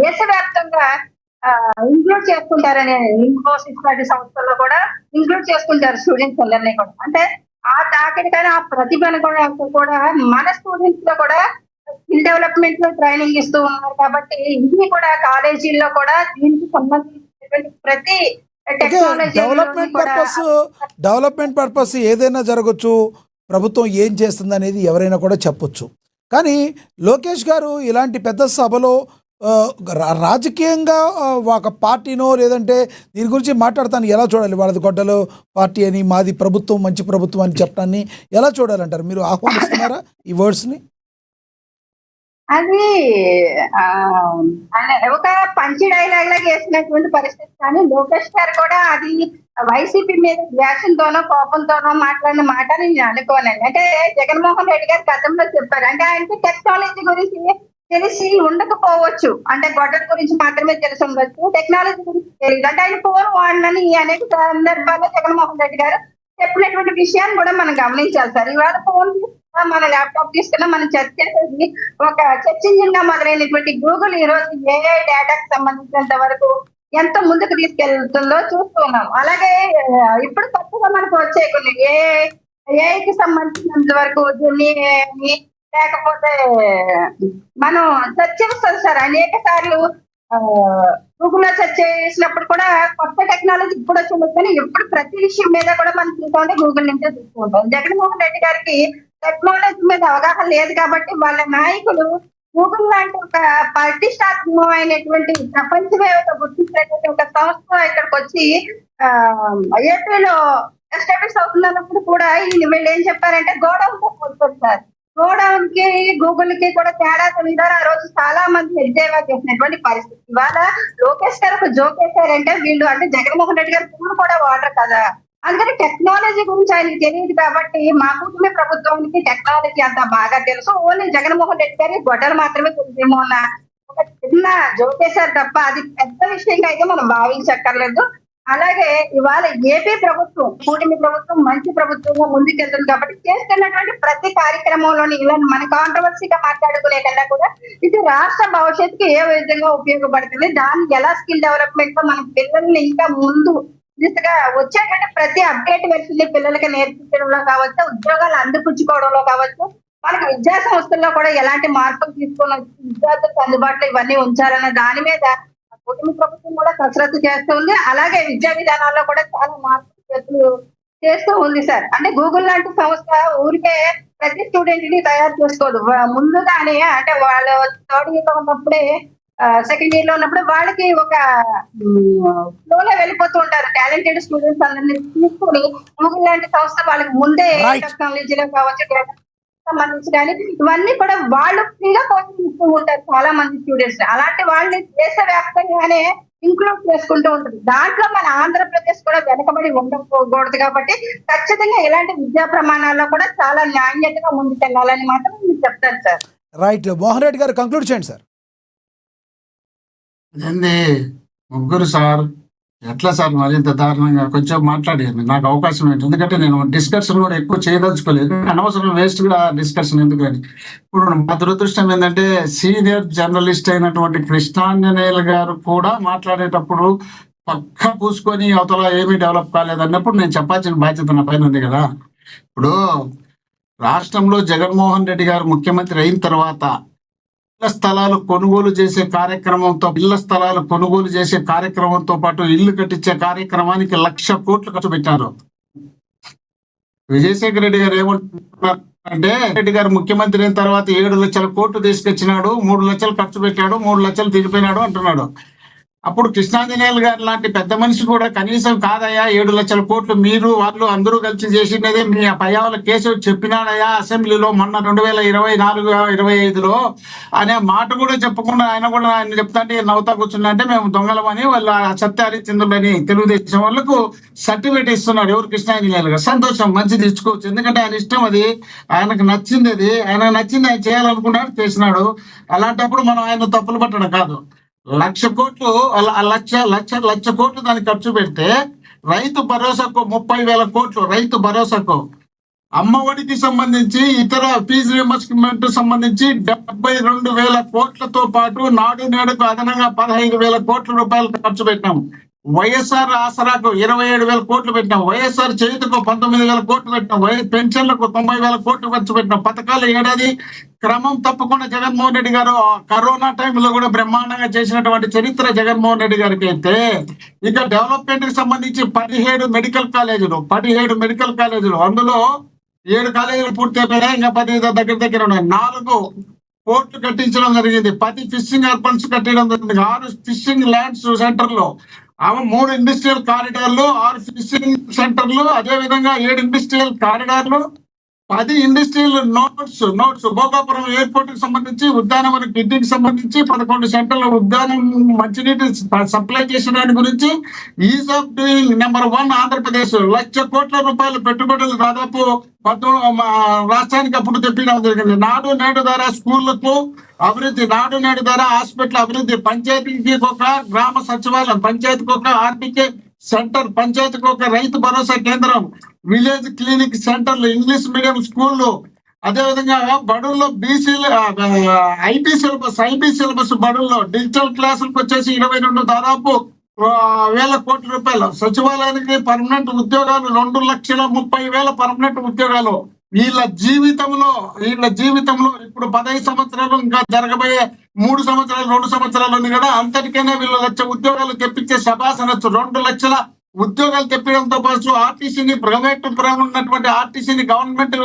దేశవ్యాప్తంగా ఇంక్లూడ్ చేసుకుంటారని ఇన్ఫోసిస్ లాంటి సంస్థల్లో కూడా ఇంక్లూడ్ చేసుకుంటారు స్టూడెంట్స్ అందరినీ కూడా. అంటే ఆ తాకిడికైనా ఆ ప్రతిభను కూడా మన స్టూడెంట్స్ లో కూడా స్కిల్ డెవలప్మెంట్ లో ట్రైనింగ్ ఇస్తూ ఉన్నారు. కాబట్టి ఇది కూడా కాలేజీల్లో కూడా దీనికి సంబంధించినటువంటి ప్రతి డెవలప్మెంట్ పర్పస్ ఏదైనా జరగచ్చు, ప్రభుత్వం ఏం చేస్తుంది అనేది ఎవరైనా కూడా చెప్పొచ్చు. కానీ లోకేష్ గారు ఇలాంటి పెద్ద సభలో రాజకీయంగా ఒక పార్టీనో లేదంటే దీని గురించి మాట్లాడతాను ఎలా చూడాలి? వాళ్ళది గొడ్డలు పార్టీ అని, మాది ప్రభుత్వం మంచి ప్రభుత్వం అని చెప్పడాన్ని ఎలా చూడాలంటారు? మీరు ఆహ్వానిస్తున్నారా ఈ వర్డ్స్ని? అది ఒక పంచి డైలాగ్ లాగా వేసినటువంటి పరిస్థితి. కానీ లోకేష్ గారు కూడా అది వైసీపీ మీద ద్వేషంతోనో కోపంతోనో మాట్లాడిన మాట నేను అనుకోనండి. అంటే జగన్మోహన్ రెడ్డి గారు గతంలో చెప్పారు, అంటే ఆయనకి టెక్నాలజీ గురించి తెలిసి ఉండకపోవచ్చు, అంటే గొడ్డల గురించి మాత్రమే తెలిసి ఉండొచ్చు, టెక్నాలజీ గురించి తెలియదు. అంటే ఆయన ఫోన్ వాడినని అనేక సందర్భాల్లో జగన్మోహన్ రెడ్డి గారు చెప్పినటువంటి విషయాన్ని కూడా మనం గమనించాలి సార్. ఇవాళ ఫోన్ మన ల్యాప్టాప్ తీసుకున్నా మనం చర్చించేది ఒక సెర్చ్ ఇంజిన్ గా మొదలైనటువంటి గూగుల్ ఈ రోజు ఏఐ డేటాకి సంబంధించినంత వరకు ఎంత ముందుకు తీసుకెళ్తుందో చూస్తూ ఉన్నాం. అలాగే ఇప్పుడు కొత్తగా మనకు వచ్చే కొన్ని ఏఐకి సంబంధించినంత వరకు దీన్ని లేకపోతే మనం సెర్చ్ చేస్తాం సార్ అనేక సార్లు. గూగుల్లో సెర్చ్ చేసినప్పుడు కూడా కొత్త టెక్నాలజీ ఇప్పుడు వచ్చింది, కానీ ఎప్పుడు ప్రతి విషయం మీద కూడా మనం చూసుకుంటే గూగుల్ నుంచే చూసుకుంటాం. జగన్మోహన్ రెడ్డి గారికి టెక్నాలజీ మీద అవగాహన లేదు కాబట్టి వాళ్ళ నాయకులు గూగుల్ లాంటి ఒక ప్రతిష్టాత్మకమైనటువంటి ప్రపంచవ్యాప్తంగా గుర్తించినటువంటి ఒక సంస్థ ఇక్కడికి వచ్చి ఏపీలో ఎస్టాబ్లిష్ అవుతున్నప్పుడు కూడా వీళ్ళు ఏం చెప్పారంటే గోడౌన్ తో పోల్చారు సార్. గోడౌన్ కి గూగుల్ కి కూడా తేడా తెలియదారు. ఆ రోజు చాలా మంది ఎద్దేవా చేసినటువంటి పరిస్థితి. ఇవాళ లోకేష్ గారు ఒక జోక్ వేశారంటే వీళ్ళు అంటే జగన్మోహన్ రెడ్డి గారు పూలు కూడా వాడరు కదా, అందుకని టెక్నాలజీ గురించి ఆయనకి తెలియదు కాబట్టి మా కుటుంబ ప్రభుత్వానికి టెక్నాలజీ అంత బాగా తెలుసు, ఓన్లీ జగన్మోహన్ రెడ్డి గారి గొడ్డలు మాత్రమే తెలిసేమో అన్న ఒక చిన్న జోక్ వేశారు తప్ప అది పెద్ద విషయంగా అయితే మనం భావించక్కర్లేదు. అలాగే ఇవాళ ఏపీ ప్రభుత్వం కూటమి ప్రభుత్వం మంచి ప్రభుత్వంగా ముందుకెళ్తుంది కాబట్టి చేస్తున్నటువంటి ప్రతి కార్యక్రమంలోని ఇలా మన కాంట్రవర్సీగా మాట్లాడుకునే కన్నా కూడా ఇది రాష్ట్ర భవిష్యత్తుకి ఏ విధంగా ఉపయోగపడుతుంది, దాన్ని ఎలా స్కిల్ డెవలప్మెంట్ లో మన పిల్లల్ని ఇంకా ముందు దిశగా వచ్చేటువంటి ప్రతి అప్డేట్ వెర్షన్ పిల్లలకి నేర్పించడంలో కావచ్చు, ఉద్యోగాలు అందిపుచ్చుకోవడంలో కావచ్చు, మనకి విద్యా సంస్థల్లో కూడా ఎలాంటి మార్పులు తీసుకొని వచ్చి విద్యార్థులకు అందుబాటులో ఇవన్నీ ఉంచాలన్న దాని మీద కుటుంబ ప్రభుత్వం కూడా కసరత్తు చేస్తూ ఉంది. అలాగే విద్యా విధానాల్లో కూడా చాలా మార్పులు చేస్తూ ఉంది సార్. అంటే గూగుల్ లాంటి సంస్థ ఊరికే ప్రతి స్టూడెంట్ ని తయారు చేసుకోదు, ముందుగానే అంటే వాళ్ళు 3rd year లో ఉన్నప్పుడే సెకండ్ ఇయర్ లో ఉన్నప్పుడు వాళ్ళకి ఒక ఫ్లోలో వెళ్ళిపోతూ ఉంటారు. టాలెంటెడ్ స్టూడెంట్స్ అందరినీ తీసుకుని గూగుల్ లాంటి సంస్థ వాళ్ళకి ముందే టెక్నాలజీలో కావచ్చు సంబంధించి కానీ ఇవన్నీ కూడా వాళ్ళు ఫ్రీగా కోచింగ్ ఇస్తూ ఉంటారు చాలా మంది స్టూడెంట్స్. అలాంటి వాళ్ళని దేశవ్యాప్తంగానే ఇంక్లూడ్ చేసుకుంటూ ఉంటుంది. దాంట్లో మన ఆంధ్రప్రదేశ్ కూడా వెనకబడి ఉండకూడదు కాబట్టి ఖచ్చితంగా ఇలాంటి విద్యా ప్రమాణాల్లో కూడా చాలా నాణ్యతగా ముందుకెళ్లాలని మాత్రం మీరు చెప్తారు సార్. రైట్, మోహన్ రెడ్డి గారు కంక్లూడ్ చేయండి సార్. అదేంది ముగ్గురు సార్, ఎట్లా సార్ మరింత దారుణంగా కొంచెం మాట్లాడారు. నాకు అవకాశం ఏంటి, ఎందుకంటే నేను డిస్కషన్ కూడా ఎక్కువ చేయదలుచుకోలేదు, అనవసరం వేస్ట్ కూడా డిస్కషన్ ఎందుకని. ఇప్పుడు మా దురదృష్టం ఏంటంటే సీనియర్ జర్నలిస్ట్ అయినటువంటి కృష్ణాంజనేయులు గారు కూడా మాట్లాడేటప్పుడు పక్క పూసుకొని అవతల ఏమీ డెవలప్ కాలేదన్నప్పుడు నేను చెప్పాల్సిన బాధ్యత నా పైన ఉంది కదా. ఇప్పుడు రాష్ట్రంలో జగన్మోహన్ రెడ్డి గారు ముఖ్యమంత్రి అయిన తర్వాత ఇళ్ల స్థలాలు కొనుగోలు చేసే కార్యక్రమంతో పాటు ఇల్లు కట్టించే కార్యక్రమానికి 1,00,000 కోట్లు ఖర్చు పెట్టారు. విజయశేఖర రెడ్డి గారు ఏమంటున్నారు అంటే రెడ్డి గారు ముఖ్యమంత్రి అయిన తర్వాత 7 లక్షల కోట్లు తీసుకొచ్చినాడు, 3 లక్షలు ఖర్చు పెట్టాడు, 3 లక్షలు తిరిగిపోయినాడు అంటున్నాడు. అప్పుడు కృష్ణాంజనేయులు గారు లాంటి పెద్ద మనిషి కూడా కనీసం కాదయ్యా 7 లక్షల కోట్లు మీరు వాళ్ళు అందరూ కలిసి చేసినదే మీ పయ్యావుల కేసు చెప్పినాడయ్యా అసెంబ్లీలో మొన్న 2024-25లో అనే మాట కూడా చెప్పకుండా ఆయన చెప్తా అంటే నవ్వుతా కూర్చున్నా అంటే మేము దొంగలమని వాళ్ళ సత్య హరిశ్చంద్రులని తెలుగుదేశం వాళ్ళకు సర్టిఫికేట్ ఇస్తున్నాడు ఎవరు కృష్ణాంజనేయులు గారు. సంతోషం, మంచిది, ఇచ్చుకోవచ్చు. ఎందుకంటే ఆయన ఇష్టం, అది ఆయనకు నచ్చింది, ఆయన నచ్చింది ఆయన చేయాలనుకున్నాడు, చేసినాడు. అలాంటప్పుడు మనం ఆయన తప్పులు పట్టడం కాదు. 1,00,000 కోట్లు లక్ష కోట్లు దానికి ఖర్చు పెడితే రైతు భరోసాకు 30,000 కోట్లు, రైతు భరోసాకు, అమ్మఒడికి సంబంధించి ఇతర ఫీజు రియంబర్స్మెంట్ సంబంధించి 72,000 కోట్లతో పాటు నాడు నేడుకు అదనంగా 15,000 కోట్ల రూపాయలు ఖర్చు పెట్టాము. వైఎస్ఆర్ ఆసరాకు 27,000 కోట్లు పెట్టినాం, వైఎస్ఆర్ చేతికు 19,000 కోట్లు పెట్టినాం, పెన్షన్లకు 90,000 కోట్లు ఖర్చు పెట్టినాం. పథకాలు ఏడాది క్రమం తప్పకుండా జగన్మోహన్ రెడ్డి గారు కరోనా టైంలో కూడా బ్రహ్మాండంగా చేసినటువంటి చరిత్ర జగన్మోహన్ రెడ్డి గారికి అయితే, ఇక డెవలప్మెంట్ కి సంబంధించి 17 మెడికల్ కాలేజీలు, అందులో 7 కాలేజీలు పూర్తి అయిపోయినాయి, ఇంకా 10 దగ్గర ఉన్నాయి. 4 పోర్ట్లు కట్టించడం జరిగింది, 10 ఫిషింగ్ అర్బన్స్ కట్టడం జరిగింది, 6 ఫిషింగ్ ల్యాండ్స్ సెంటర్లు, 3 ఇండస్ట్రియల్ కారిడార్లు, 6 ఫిషింగ్ సెంటర్లు, అదే విధంగా 7 ఇండస్ట్రియల్ కారిడార్లు, 10 ఇండస్ట్రియల్ నోట్స్ భోగాపురం ఎయిర్పోర్ట్ కి సంబంధించి, ఉద్యానవన కిడ్నీకి సంబంధించి 11 సెంటర్ల ఉద్యానం మంచినీటి సప్లై చేసిన దాని గురించి is of doing number 1 Andhra Pradesh. 1,00,000 కోట్ల రూపాయల పెట్టుబడులు దాదాపు రాష్ట్రానికి అప్పుడు తెప్పించడం జరిగింది. నాడు నేడు ద్వారా స్కూళ్లకు అభివృద్ధి, నాడు నేడు ద్వారా హాస్పిటల్ అభివృద్ధి, పంచాయతీకి ఒక గ్రామ సచివాలయం, పంచాయతీకి ఒక ఆర్టీకే సెంటర్, పంచాయతీకి ఒక రైతు భరోసా కేంద్రం, విలేజ్ క్లినిక్ సెంటర్లు, ఇంగ్లీష్ మీడియం స్కూళ్ళు, అదేవిధంగా బడుల్లో బీసీలు ఐబీ సిలబస్ బడుల్లో డిజిటల్ క్లాసులకు వచ్చేసి 22 దాదాపు 1,000 కోట్ల రూపాయలు. సచివాలయానికి పర్మనెంట్ ఉద్యోగాలు 2,30,000 పర్మనెంట్ ఉద్యోగాలు. వీళ్ళ జీవితంలో ఇప్పుడు 15 సంవత్సరాలు, ఇంకా జరగబోయే 3 సంవత్సరాలు 2 సంవత్సరాలు ఉంది కదా, అంతటికైనా వీళ్ళు 1,00,000 ఉద్యోగాలు తెప్పించే శబాస్ అనొచ్చు. 2 లక్షల ఉద్యోగాలు తెప్పించడంతో పాటు ఆర్టీసీని ప్రైవేట్ ఉన్నటువంటి ఆర్టీసీని గవర్నమెంట్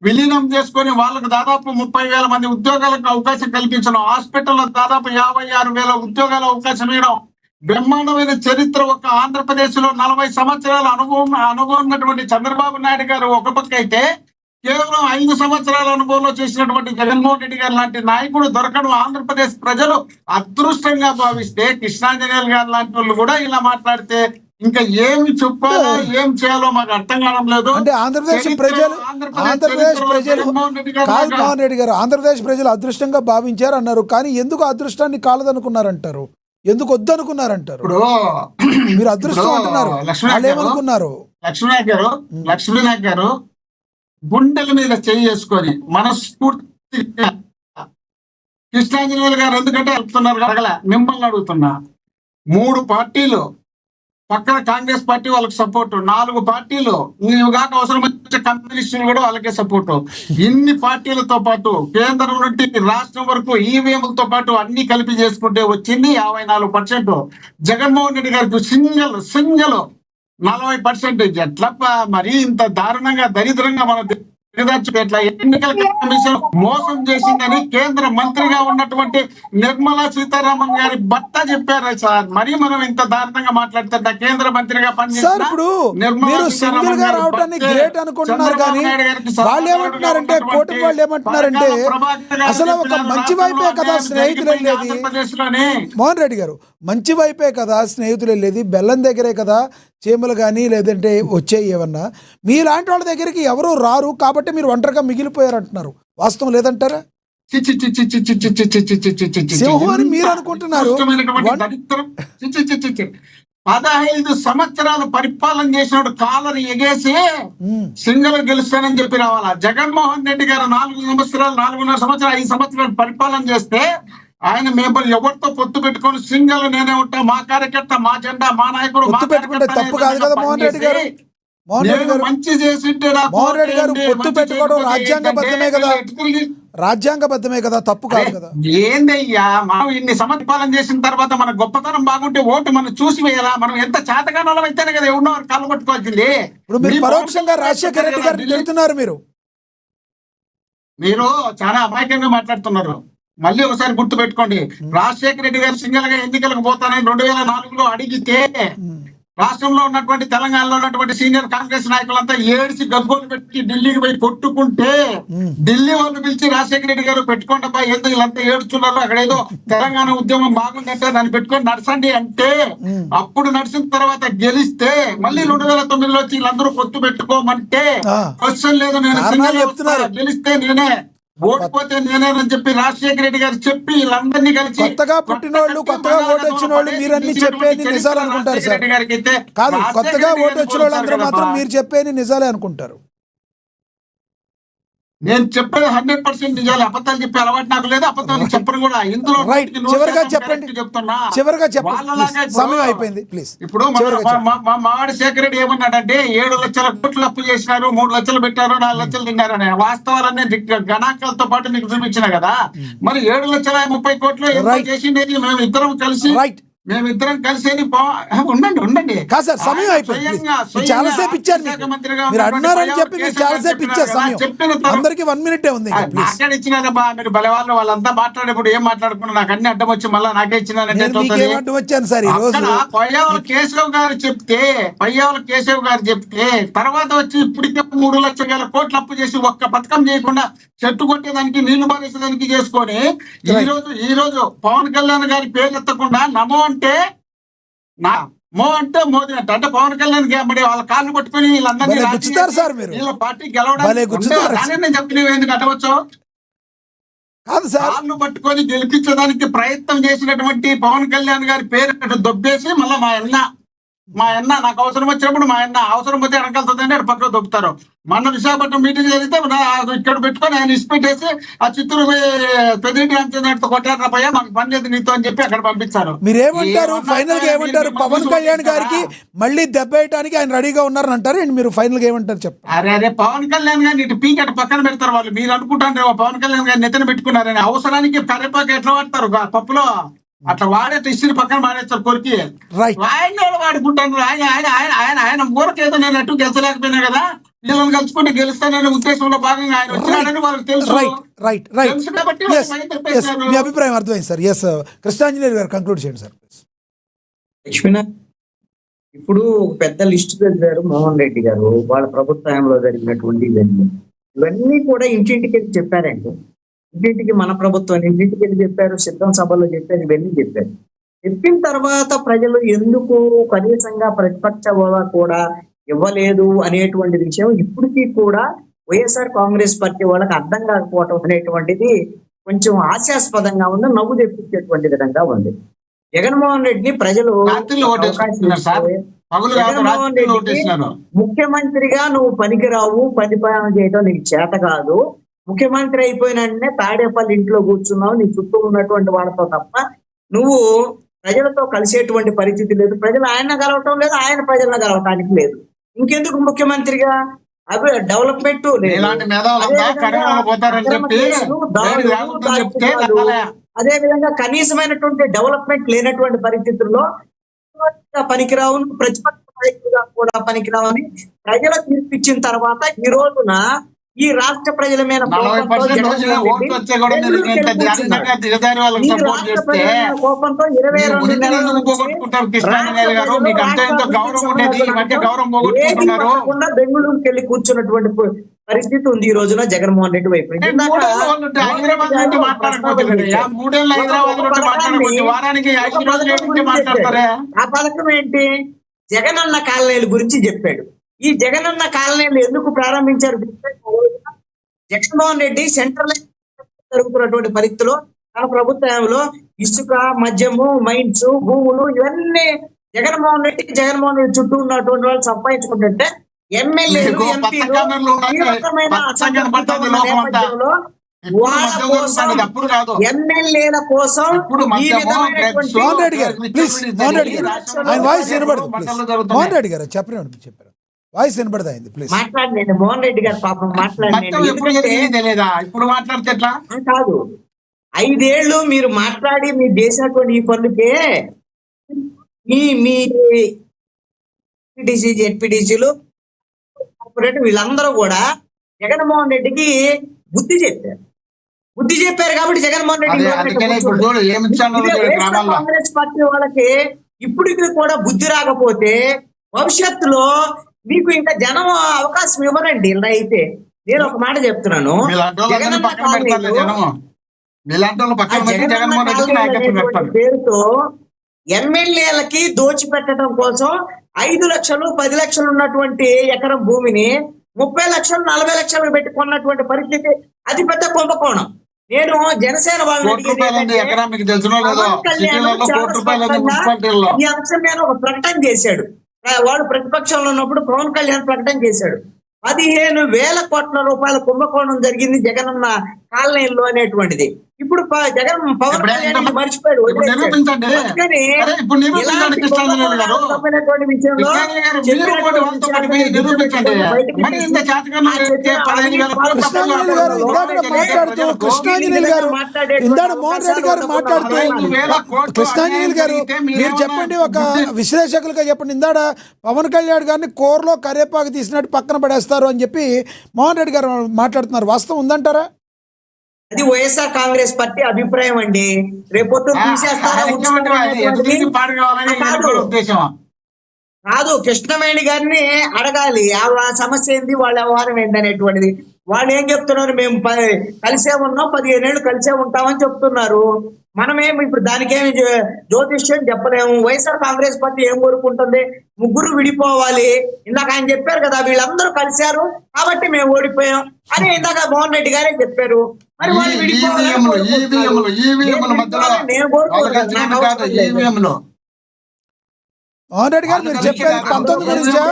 విలీనం చేసుకొని వాళ్ళకు దాదాపు 30,000 మంది ఉద్యోగాలకు అవకాశం కల్పించడం, హాస్పిటల్లో దాదాపు 56,000 ఉద్యోగాల అవకాశం ఇవ్వడం. బ్రహ్మాండమైన చరిత్ర. ఒక ఆంధ్రప్రదేశ్ లో 40 సంవత్సరాల అనుభవం ఉన్నటువంటి చంద్రబాబు నాయుడు గారు ఒక పక్క అయితే, కేవలం 5 సంవత్సరాల అనుభవంలో చేసినటువంటి జగన్మోహన్ రెడ్డి గారు లాంటి నాయకుడు దొరకడం ఆంధ్రప్రదేశ్ ప్రజలు అదృష్టంగా భావిస్తే, కృష్ణాంజనేయులు గారు లాంటి వాళ్ళు కూడా ఇలా మాట్లాడితే ఇంకా ఏమి చెప్పాలో ఏం చేయాలో మాకు అర్థం కావడం లేదు. అంటే ఆంధ్రప్రదేశ్ ప్రజలు కాదు మోహన్ రెడ్డి గారు, ఆంధ్రప్రదేశ్ ప్రజలు అదృష్టంగా భావించారు అన్నారు, కానీ ఎందుకు అదృష్టాన్ని కాలదనుకున్నారంటారు, ఎందుకు వద్దనుకున్నారంటారు? ఇప్పుడు మీరు అదృష్టం అంటున్నారు, ఏమనుకున్నారు? లక్ష్మీనాథ్ గారు గుండెల మీద చేసుకొని మనస్ఫూర్తిగా కృష్ణాంజనేయులు గారు ఎందుకంటే అడుగుతున్నారు అడగల, మిమ్మల్ని అడుగుతున్నా. 3 పార్టీలు పక్కన కాంగ్రెస్ పార్టీ వాళ్ళకి సపోర్టు, 4 పార్టీలు నీవు కాక అవసరం వచ్చే కమ్యూనిస్టులు కూడా వాళ్ళకే సపోర్టు. ఇన్ని పార్టీలతో పాటు కేంద్రం నుండి రాష్ట్రం వరకు ఈవీఎంలతో పాటు అన్ని కలిపి చేసుకుంటే వచ్చింది 54%. జగన్మోహన్ రెడ్డి గారికి సింగల్ 40%. ఎట్లా మరి ఇంత దారుణంగా దరిద్రంగా మనం ఎట్లా ఎన్నికల కమిషన్ మోసం చేసిందని కేంద్ర మంత్రిగా ఉన్నటువంటి నిర్మలా సీతారామన్ గారి భర్త చెప్పారు సార్. మరి మనం ఇంత దారుణంగా మాట్లాడుతుంటా కేంద్ర మంత్రిగా పనిచేస్తున్నారు. అసలు ఒక మంచి వైపే కదా స్నేహితులు వెళ్ళేది మోహన్ రెడ్డి గారు, మంచి వైపే కదా స్నేహితులు వెళ్ళేది, బెల్లం దగ్గరే కదా చీమలు కానీ లేదంటే వచ్చేవి ఏమన్నా. మీలాంటి వాళ్ళ దగ్గరికి ఎవరు రారు కాబట్టి మీరు ఒంటరిగా మిగిలిపోయారు అంటున్నారు, వాస్తవం లేదంటారా? సింహం అని మీరు అనుకుంటున్నారు. 15 సంవత్సరాలు పరిపాలన చేసినప్పుడు కాలర్ ఎగేసి సింగల్ గెలుస్తానని చెప్పి రావాలా? జగన్మోహన్ రెడ్డి గారు 4.5 సంవత్సరాలు 5 సంవత్సరాలు పరిపాలన చేస్తే ఆయన మేము ఎవరితో పొత్తు పెట్టుకొని సింగల్ నేనే ఉంటా, మా కార్యకర్త, మా జెండా, మా నాయకుడు, తప్పు కాదు కదా మోహన్ రెడ్డి గారు. మంచి చేసింటే మోహన్ రెడ్డి గారు పొత్తు పెట్టుకోవడం రాజ్యాంగబద్ధమే కదా, తప్పు కాదు కదా. ఏందయ్యా, మనం ఇన్ని సంవత్సరాలు చేసిన తర్వాత మన గొప్పతనం బాగుంటే ఓటు మనం చూసి వేయాలా? మనం ఎంత చేతగానం అయితేనే కదా ఎవరినో కాళ్ళు పట్టుకోవాల్సింది. ఇప్పుడు మీరు పరోక్షంగా రాజశేఖర రెడ్డి గారిని తిడుతున్నారు. మీరు చాలా అమాయకంగా మాట్లాడుతున్నారు. మళ్ళీ ఒకసారి గుర్తు పెట్టుకోండి. రాజశేఖర రెడ్డి గారు సింగల్ గా ఎన్నికలకు పోతానని 2004లో అడిగితే రాష్ట్రంలో ఉన్నటువంటి తెలంగాణలో ఉన్నటువంటి సీనియర్ కాంగ్రెస్ నాయకులంతా ఏడిసి గగ్గోలు పెట్టి ఢిల్లీకి పోయి కొట్టుకుంటే ఢిల్లీ వాళ్ళు పిలిచి రాజశేఖర రెడ్డి గారు పెట్టుకోండి అబ్బా, ఏదో వీళ్ళంతా ఏడుస్తున్నారు, అక్కడ ఏదో తెలంగాణ ఉద్యమం బాగుందంటే దాన్ని పెట్టుకొని నడసండి అంటే అప్పుడు నడిచిన తర్వాత గెలిస్తే మళ్ళీ 2009లో వచ్చి వీళ్ళందరూ పొత్తు పెట్టుకోమంటే క్వశ్చన్ లేదు, నేను సింగల్ గెలిస్తే నేనే, ఓడిపోతే నేనేనని చెప్పి రాజశేఖర రెడ్డి గారు చెప్పి వీళ్ళందరినీ కలిసి కొత్తగా పుట్టినోళ్ళు కొత్తగా ఓటు వచ్చిన వాళ్ళు మీరన్నీ చెప్పేది నిజాలు అనుకుంటారు సార్. కాదు, కొత్తగా ఓటు వచ్చిన వాళ్ళు అందరూ మాత్రం మీరు చెప్పేది నిజాలే అనుకుంటారు. నేను చెప్పేది 100% నిజాలు, అబద్ధాలు చెప్పే అలవాటు నాకు లేదు, అబద్ధాలు చెప్పను కూడా. ఇందులో చివరిగా చెప్పండి, చివరిగా చెప్పండి, సమయం అయిపోయింది ప్లీజ్. ఇప్పుడు మా మావాడి శేఖర్ రెడ్డి ఏమన్నాడంటే 7 లక్షల కోట్లు అప్పు చేసినారు, 3 లక్షలు పెట్టారు, 4 లక్షలు తిన్నారని వాస్తవాలన్నీ గణాంకాలతో పాటు మీకు చూపించిన కదా. మరి 7,30,000 కోట్లు చేసిండేది మేమిద్దరం కలిసి ఉండండి కాదు సార్, సమయం అయిపోయింది. చాలాసేపు ఇచ్చారు, మీరు అన్నారని చెప్పి మీరు చాలాసేపు ఇచ్చారు సమయం. అందరికి 1 మినిటే ఉంది. ఇచ్చినారబ్బా మీరు బల వాళ్ళు, వాళ్ళంతా మాట్లాడేప్పుడు ఏం మాట్లాడుకున్నా నాకు అన్ని అడ్డం వచ్చి మళ్ళీ నాకే ఇచ్చినారంటే వచ్చాను సార్. ఈ రోజు పయ్యావుల కేశవ్ గారు చెప్తే తర్వాత వచ్చి ఇప్పటికే 3 లక్షల కోట్లు అప్పు చేసి ఒక్క పథకం చేయకుండా చెట్టు కొట్టేదానికి నీళ్లు బారేసేదానికి చేసుకొని ఈ రోజు పవన్ కళ్యాణ్ గారి పేరు ఎత్తకుండా నమో అంటే మోదీ అంటే పవన్ కళ్యాణ్ మరి వాళ్ళ కాళ్ళు పట్టుకుని వీళ్ళందరినీ వీళ్ళ పార్టీ గెలవడానికి చెప్పినవి ఎందుకు అటవచ్చు? కాళ్ళు పట్టుకొని గెలిపించడానికి ప్రయత్నం చేసినటువంటి పవన్ కళ్యాణ్ గారి పేరు దొబ్బేసి మళ్ళీ మా అన్న నాకు అవసరం వచ్చినప్పుడు మా అన్న అవసరం పోతే వెనకాలుతుందంటే పక్కన దొబ్బుతారు. మొన్న విశాఖపట్నం మీటింగ్ జరిగితే ఇక్కడ పెట్టుకొని ఆయన ఇసిపెట్టేసి ఆ చిత్తూరు పెద్దిరెడ్డి రామచంద్రతో కొట్టారపోయా మాకు పని లేదు నీతో అని చెప్పి అక్కడ పంపించారు. మీరేమంటారు ఫైనల్ గా ఏమంటారు? పవన్ కళ్యాణ్ గారికి మళ్ళీ దెబ్బ వేయడానికి ఆయన రెడీగా ఉన్నారని అంటారు. మీరు ఫైనల్ గా ఏమంటారు చెప్పండి. అరే పవన్ కళ్యాణ్ గారిని ఇటు పీకెట్ పక్కన పెడతారు వాళ్ళు. మీరు అనుకుంటారు పవన్ కళ్యాణ్ గారిని నెత్తన పెట్టుకున్నారని. అవసరానికి కరివేపాకు ఎట్లా వాడతారు పప్పులో అట్లా వాడే ఇచ్చిన పక్కన మానేస్తారు కొరికి. ఆయన వాడుకుంటాను. ఆయన ఊరకేదో నేను అటు గెలిచలేకపోయినా కదా, వీళ్ళని కలుసుకుంటే గెలుస్తాననే ఉద్దేశంలో భాగంగా ఆయన వచ్చినాడని వాళ్ళకి తెలుసు. మీ అభిప్రాయం అర్థమైంది సార్. ఎస్, కృష్ణాంజనేయులు గారు కంక్లూడ్ చేయండి సార్. లక్ష్మీనాథ్, ఇప్పుడు పెద్ద లిస్టు తెలిపారు మోహన్ రెడ్డి గారు వాళ్ళ ప్రభుత్వంలో జరిగినటువంటి ఇవన్నీ కూడా ఇంటింటికి వెళ్ళి చెప్పారండి. ఇంటింటికి మన ప్రభుత్వం ఇంటింటికి వెళ్ళి చెప్పారు, సిద్ధం సభలో చెప్పారు, ఇవన్నీ చెప్పారు. చెప్పిన తర్వాత ప్రజలు ఎందుకు కనీసంగా ప్రతిపక్ష హోదా కూడా ఇవ్వలేదు అనేటువంటి విషయం ఇప్పటికీ కూడా వైఎస్ఆర్ కాంగ్రెస్ పార్టీ వాళ్ళకి అర్థం కాకపోవటం అనేటువంటిది కొంచెం హాస్యాస్పదంగా ఉంది, నవ్వు తెప్పించేటువంటి విధంగా ఉంది. జగన్మోహన్ రెడ్డిని ప్రజలు జగన్మోహన్ రెడ్డికి ముఖ్యమంత్రిగా నువ్వు పనికిరావు, పరిపాలన చేయడం నీకు చేత కాదు, ముఖ్యమంత్రి అయిపోయిన వెంటనే తాడేపల్లి ఇంట్లో కూర్చున్నావు, నీ చుట్టూ ఉన్నటువంటి వాళ్ళతో తప్ప నువ్వు ప్రజలతో కలిసేటువంటి పరిస్థితి లేదు, ప్రజలు ఆయన కలవటం లేదు, ఆయన ప్రజలను కలవటానికి లేదు, ఇంకెందుకు ముఖ్యమంత్రిగా అవి డెవలప్మెంట్ అదే విధంగా కనీసమైనటువంటి డెవలప్మెంట్ లేనటువంటి పరిస్థితుల్లో పనికిరావు, ప్రతిపక్ష నాయకులుగా కూడా పనికిరావని ప్రజల తీర్పిచ్చిన తర్వాత ఈ రోజున ఈ రాష్ట్ర ప్రజల మీద కోపంతో 22 బెంగళూరుకి వెళ్ళి కూర్చున్నటువంటి పరిస్థితి ఉంది ఈ రోజున జగన్మోహన్ రెడ్డి వైపు. ఆ పథకం ఏంటి? జగనన్న కాలనీల గురించి చెప్పాడు. ఈ జగనన్న కాలనీలు ఎందుకు ప్రారంభించారు? జగన్మోహన్ రెడ్డి సెంట్రల్ జరుగుతున్నటువంటి పరిస్థితిలో తన ప్రభుత్వంలో ఇసుక, మద్యము, మైన్స్, భూములు ఇవన్నీ జగన్మోహన్ రెడ్డి చుట్టూ ఉన్నటువంటి వాళ్ళు సంపాదించుకుంటుంటే ఎమ్మెల్యేలు, ఎంపీలు ఎమ్మెల్యేల కోసం ఈ విధమైనటువంటి మోహన్ రెడ్డి గారు చెప్పారు వాయిస్ వినబడదా? మాట్లాడండి మోహన్ రెడ్డి గారు పాపం మాట్లాడండి. ఇప్పుడు మాట్లాడితే ఎట్లా కాదు, 5 ఏళ్ళు మీరు మాట్లాడి మీరు చేసినటువంటి ఈ పనులకే మీ జెడ్పీటీసీలు వీళ్ళందరూ కూడా జగన్మోహన్ రెడ్డికి బుద్ధి చెప్పారు. బుద్ధి చెప్పారు కాబట్టి జగన్మోహన్ రెడ్డి అదే నోరు అందుకనే ఇప్పుడు పెట్టుకొని చూడు ఏమి ఇచ్చాను ఇదే వైఎస్ఆర్ గ్రామాల్లో. కాంగ్రెస్ పార్టీ వాళ్ళకి ఇప్పటికి కూడా బుద్ధి రాకపోతే భవిష్యత్తులో మీకు ఇంకా జనం అవకాశం ఇవ్వరండి. ఇలా అయితే నేను ఒక మాట చెప్తున్నాను, మీలాంటి వాళ్ళందరినీ జగనన్న పక్కన పెడతారు కాలనీలో జనము. మీలాంటి వాళ్ళు ఆ పక్కన పెట్టి జగనన్న జగన్మోహన్ రెడ్డికి కాలనీ నాయకత్వం అనేటువంటి పెడతారు. పేరుతో ఎమ్మెల్యేలకి దోచిపెట్టడం కోసం 5 లక్షలు 10 లక్షలు ఉన్నటువంటి ఎకరం భూమిని 30 లక్షలు 40 లక్షలు పెట్టుకున్నటువంటి పరిస్థితి అది పెద్ద కుంభకోణం. నేను జనసేన వాళ్ళని కోటి అడిగేది రూపాయలండి ఏంటంటే, ఎకరా మీకు తెలిసినో లేదో, పవన్ కళ్యాణ్ సిటీలలో చాలా కోటి రూపాయలండి స్పష్టంగా మున్సిపాలిటీల్లో. ఈ అంశం మీద ఒక ప్రకటన చేశాడు. వాడు ప్రతిపక్షంలో ఉన్నప్పుడు పవన్ కళ్యాణ్ ప్రకటన చేశాడు. 15,000 కోట్ల రూపాయల కుంభకోణం జరిగింది జగనన్న కాలనీలో అనేటువంటిది. ఇప్పుడు పవన్ ఇప్పుడు కళ్యాణ్ ఎంత- మర్చిపోయాడు, ఇప్పుడు వదిలేశాడు. నిరూపించండి. అందుకని అరే ఇప్పుడు నిరూపించండి ఇలాంటి కృష్ణాంజలి గారు. కుంభకోణాత్మకమైనటువంటి విషయంలో కృష్ణాంజలి గారు మీరు కూడా వాళ్ళతో పాటు పోయి నిరూపించండి. మరి ఇంత చేతకన్నా అయితే 15,000 కోట్ల కృష్ణాంజనేయులు గారు ఇందాక మాట్లాడుతూ కృష్ణాంజనేయులు గారు ఇందాక మోహన్ రెడ్డి గారు మాట్లాడుతూ కృష్ణాంజనేయులు గారు మీరు చెప్పండి, ఒక విశ్లేషకులుగా చెప్పండి. ఇందాక పవన్ కళ్యాణ్ గారిని కోర్లో కరేపాకు తీసినట్టు పక్కన పడేస్తారు అని చెప్పి మోహన్ రెడ్డి గారు మాట్లాడుతున్నారు. వాస్తవం ఉందంటారా? అది వైఎస్ఆర్ కాంగ్రెస్ పార్టీ అభిప్రాయం అండి. రేపొద్దు తీసేస్తారా పాడు కావాలని ఈయన కూడా ఉద్దేశం. కాదు, కృష్ణవేణి గారిని అడగాలి ఆ సమస్య ఏంది, వాళ్ళ వ్యవహారం ఏంటనేటువంటిది. వాళ్ళు ఏం చెప్తున్నారు, మేము కలిసే ఉన్నాం 15 ఏళ్ళు కలిసే ఉంటామని చెప్తున్నారు. మనమేమి ఇప్పుడు దానికేమి జ్యోతిష్యం చెప్పలేము. వైఎస్ఆర్ కాంగ్రెస్ పార్టీ ఏం కోరుకుంటుంది, ముగ్గురు విడిపోవాలి. ఇందాక ఆయన చెప్పారు కదా, వీళ్ళందరూ కలిశారు కాబట్టి మేము ఓడిపోయాం అని ఇందాక మోహన్ రెడ్డి గారే చెప్పారు. మరి వాళ్ళు ఈవీఎంల మధ్యలో ఈవీఎంలు మోహన్ రెడ్డి గారు మీరు చెప్పేది 19 గురించా?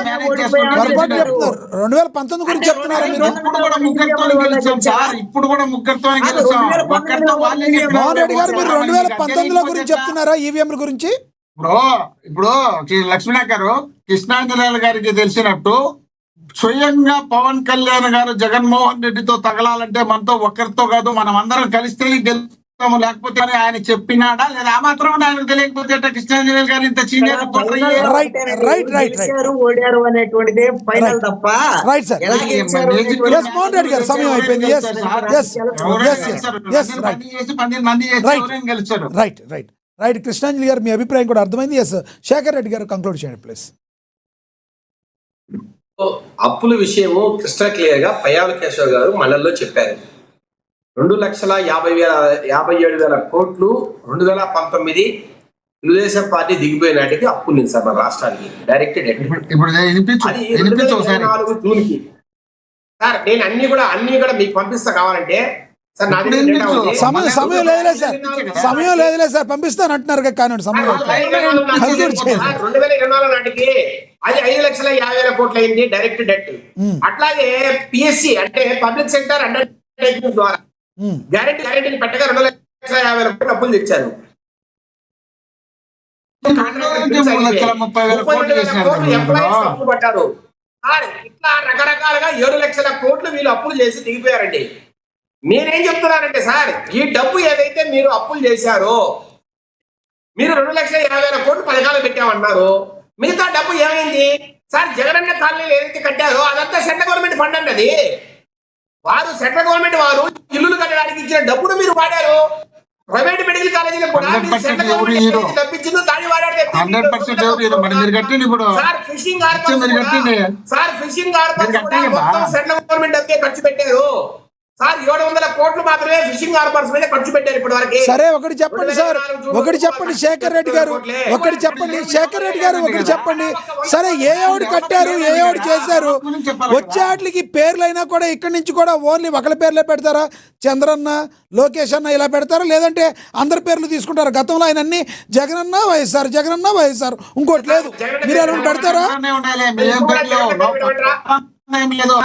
పొరపాటు చెప్తున్నారు. 2019 గురించి చెప్తున్నారు మీరు. ఇప్పుడు కూడా ముగ్గురితో గెలిచాం సార్, ఇప్పుడు కూడా ముగ్గురితో గెలిచాం. ఒక్కరితో వాళ్ళే చెప్పారు. మోహన్ రెడ్డి గారు మీరు 2019లో గురించి చెప్తున్నారా, ఈవీఎంల గురించి? ఇప్పుడు లక్ష్మణ గారు కృష్ణాంజనేయులు గారికి తెలిసినట్టు స్వయంగా పవన్ కళ్యాణ్ గారు జగన్మోహన్ రెడ్డితో తగలాలంటే మనతో ఒక్కరితో కాదు, మనం అందరం కలిస్తేనే గెలుస్తాము, లేకపోతే అని ఆయన చెప్పినాడా లేదా? ఆ మాత్రం ఆయనకు తెలియకపోతే కృష్ణాంజనేయులు గారు ఇంత సీనియర్ ఓడారు అనేటువంటిది ఫైనల్ తప్ప రైట్ సార్. ఎలా గెలిచారు ఎస్ మోహన్ రెడ్డి గారు సమయం అయిపోయింది. ఎస్ ఎస్ ఎస్ గెలిచారు. రైట్ రైట్ రైట్ కృష్ణాంజలి గారు మీ అభిప్రాయం కూడా అర్థమైంది. ఎస్ శేఖర్ రెడ్డి గారు కంక్లూడ్ చేయండి ప్లీజ్. అప్పుల విషయము క్రిస్టల్ క్లియర్ గా పయ్యావుల కేశవ్ గారు మండలిలో చెప్పారు. 2,57,000 కోట్లు 2019 తెలుగుదేశం పార్టీ దిగిపోయే నాటికి అప్పులు ఉంది సార్ మన రాష్ట్రానికి డైరెక్ట్ డెట్. ఇప్పుడు అది 2024 జూన్ కి సార్. నేను అన్ని కూడా మీకు పంపిస్తా కావాలంటే సార్. నా దగ్గర డేటా ఉంది. సమయం లేదులే సార్, సమయం లేదులే సార్, పంపిస్తాను అంటున్నారు కానీ సమయం 2024 నాటికి అది 5,50,000 కోట్లు అయింది డైరెక్ట్ డెట్. అట్లాగే పిఎస్సి అంటే పబ్లిక్ సెక్టర్ అండర్టేకింగ్ ద్వారా గ్యారెంటీ పెట్టగా 2,50,000 కోట్లు అప్పులు తెచ్చారు. 32,30,000 కోట్లు ఎంప్లాయీస్ అప్పులు పట్టారు. ఇట్లా రకరకాలుగా 7 లక్షల కోట్లు వీళ్ళు అప్పులు చేసి దిగిపోయారండి. నేనేం చెప్తున్నానంటే సార్, ఈ డబ్బు ఏదైతే మీరు అప్పులు చేశారో, మీరు 2,50,000 కోట్లు పథకాలు పెట్టామన్నారు, మిగతా డబ్బు ఏమైంది సార్? జగనన్న కాలనీలు ఏదైతే కట్టారో అదంతా సెంట్రల్ గవర్నమెంట్ ఫండ్ అండి. అది వారు సెంట్రల్ గవర్నమెంట్ వారు ఇల్లులు కట్టడానికి ఇచ్చిన డబ్బును మీరు వాడారు. ప్రైవేట్ మెడికల్ కాలేజీలకు కూడా సెంట్రల్ గవర్నమెంట్ తప్పించిందో దాన్ని వాడారు. Sir fishing harbours central government డబ్బే ఖర్చు పెట్టారు సార్. 700 కోట్లు మాత్రమే ఫిషింగ్ హార్బర్స్ మీద ఖర్చు పెట్టారు ఇప్పటి వరకు. సరే ఒకటి చెప్పండి సార్, ఒకటి చెప్పండి శేఖర్ రెడ్డి గారు, ఒకటి చెప్పండి శేఖర్ రెడ్డి గారు, ఒకటి చెప్పండి. సరే ఏ ఎవడు కట్టారు, ఏ ఎవడు చేశారు, వచ్చే వాటికి పేర్లైనా కూడా ఇక్కడి నుంచి కూడా ఓన్లీ ఒకళ్ళ పేర్లే పెడతారా? చంద్రన్న, లోకేష్ అన్న ఇలా పెడతారా? లేదంటే అందరి పేర్లు తీసుకుంటారా? గతంలో ఆయన అన్ని జగనన్న వైఎస్ఆర్, జగనన్న వైఎస్ఆర్, ఇంకోటి లేదు. మీరు ఏమైనా పెడతారా?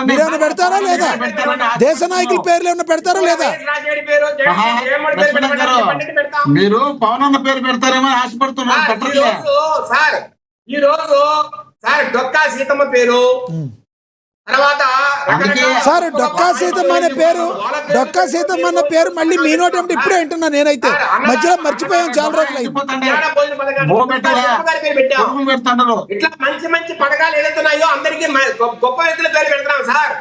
మీరేమైనా పెడతారా లేదా? దేశ నాయకుల పేర్లు ఏమైనా పెడతారా లేదా? మీరు పవన్ అన్న పేరు పెడతారేమో ఆశపడుతున్నారు. సార్ ఈ రోజు సార్ డొక్కా సీతమ్మ పేరు, తర్వాత సార్ డొక్కా సీతమ్మ అనే పేరు, డొక్కా సీతమ్మ అన్న పేరు మళ్ళీ మీ నోటి అంటే ఇప్పుడే వింటున్నా నేనైతే. మధ్యలో మర్చిపోయాం చాలా రోజులు అయింది. ఇట్లా మంచి మంచి పథకాలు ఏదైతున్నాయో అందరికీ గొప్ప వ్యక్తుల పేరు పెడతాం సార్.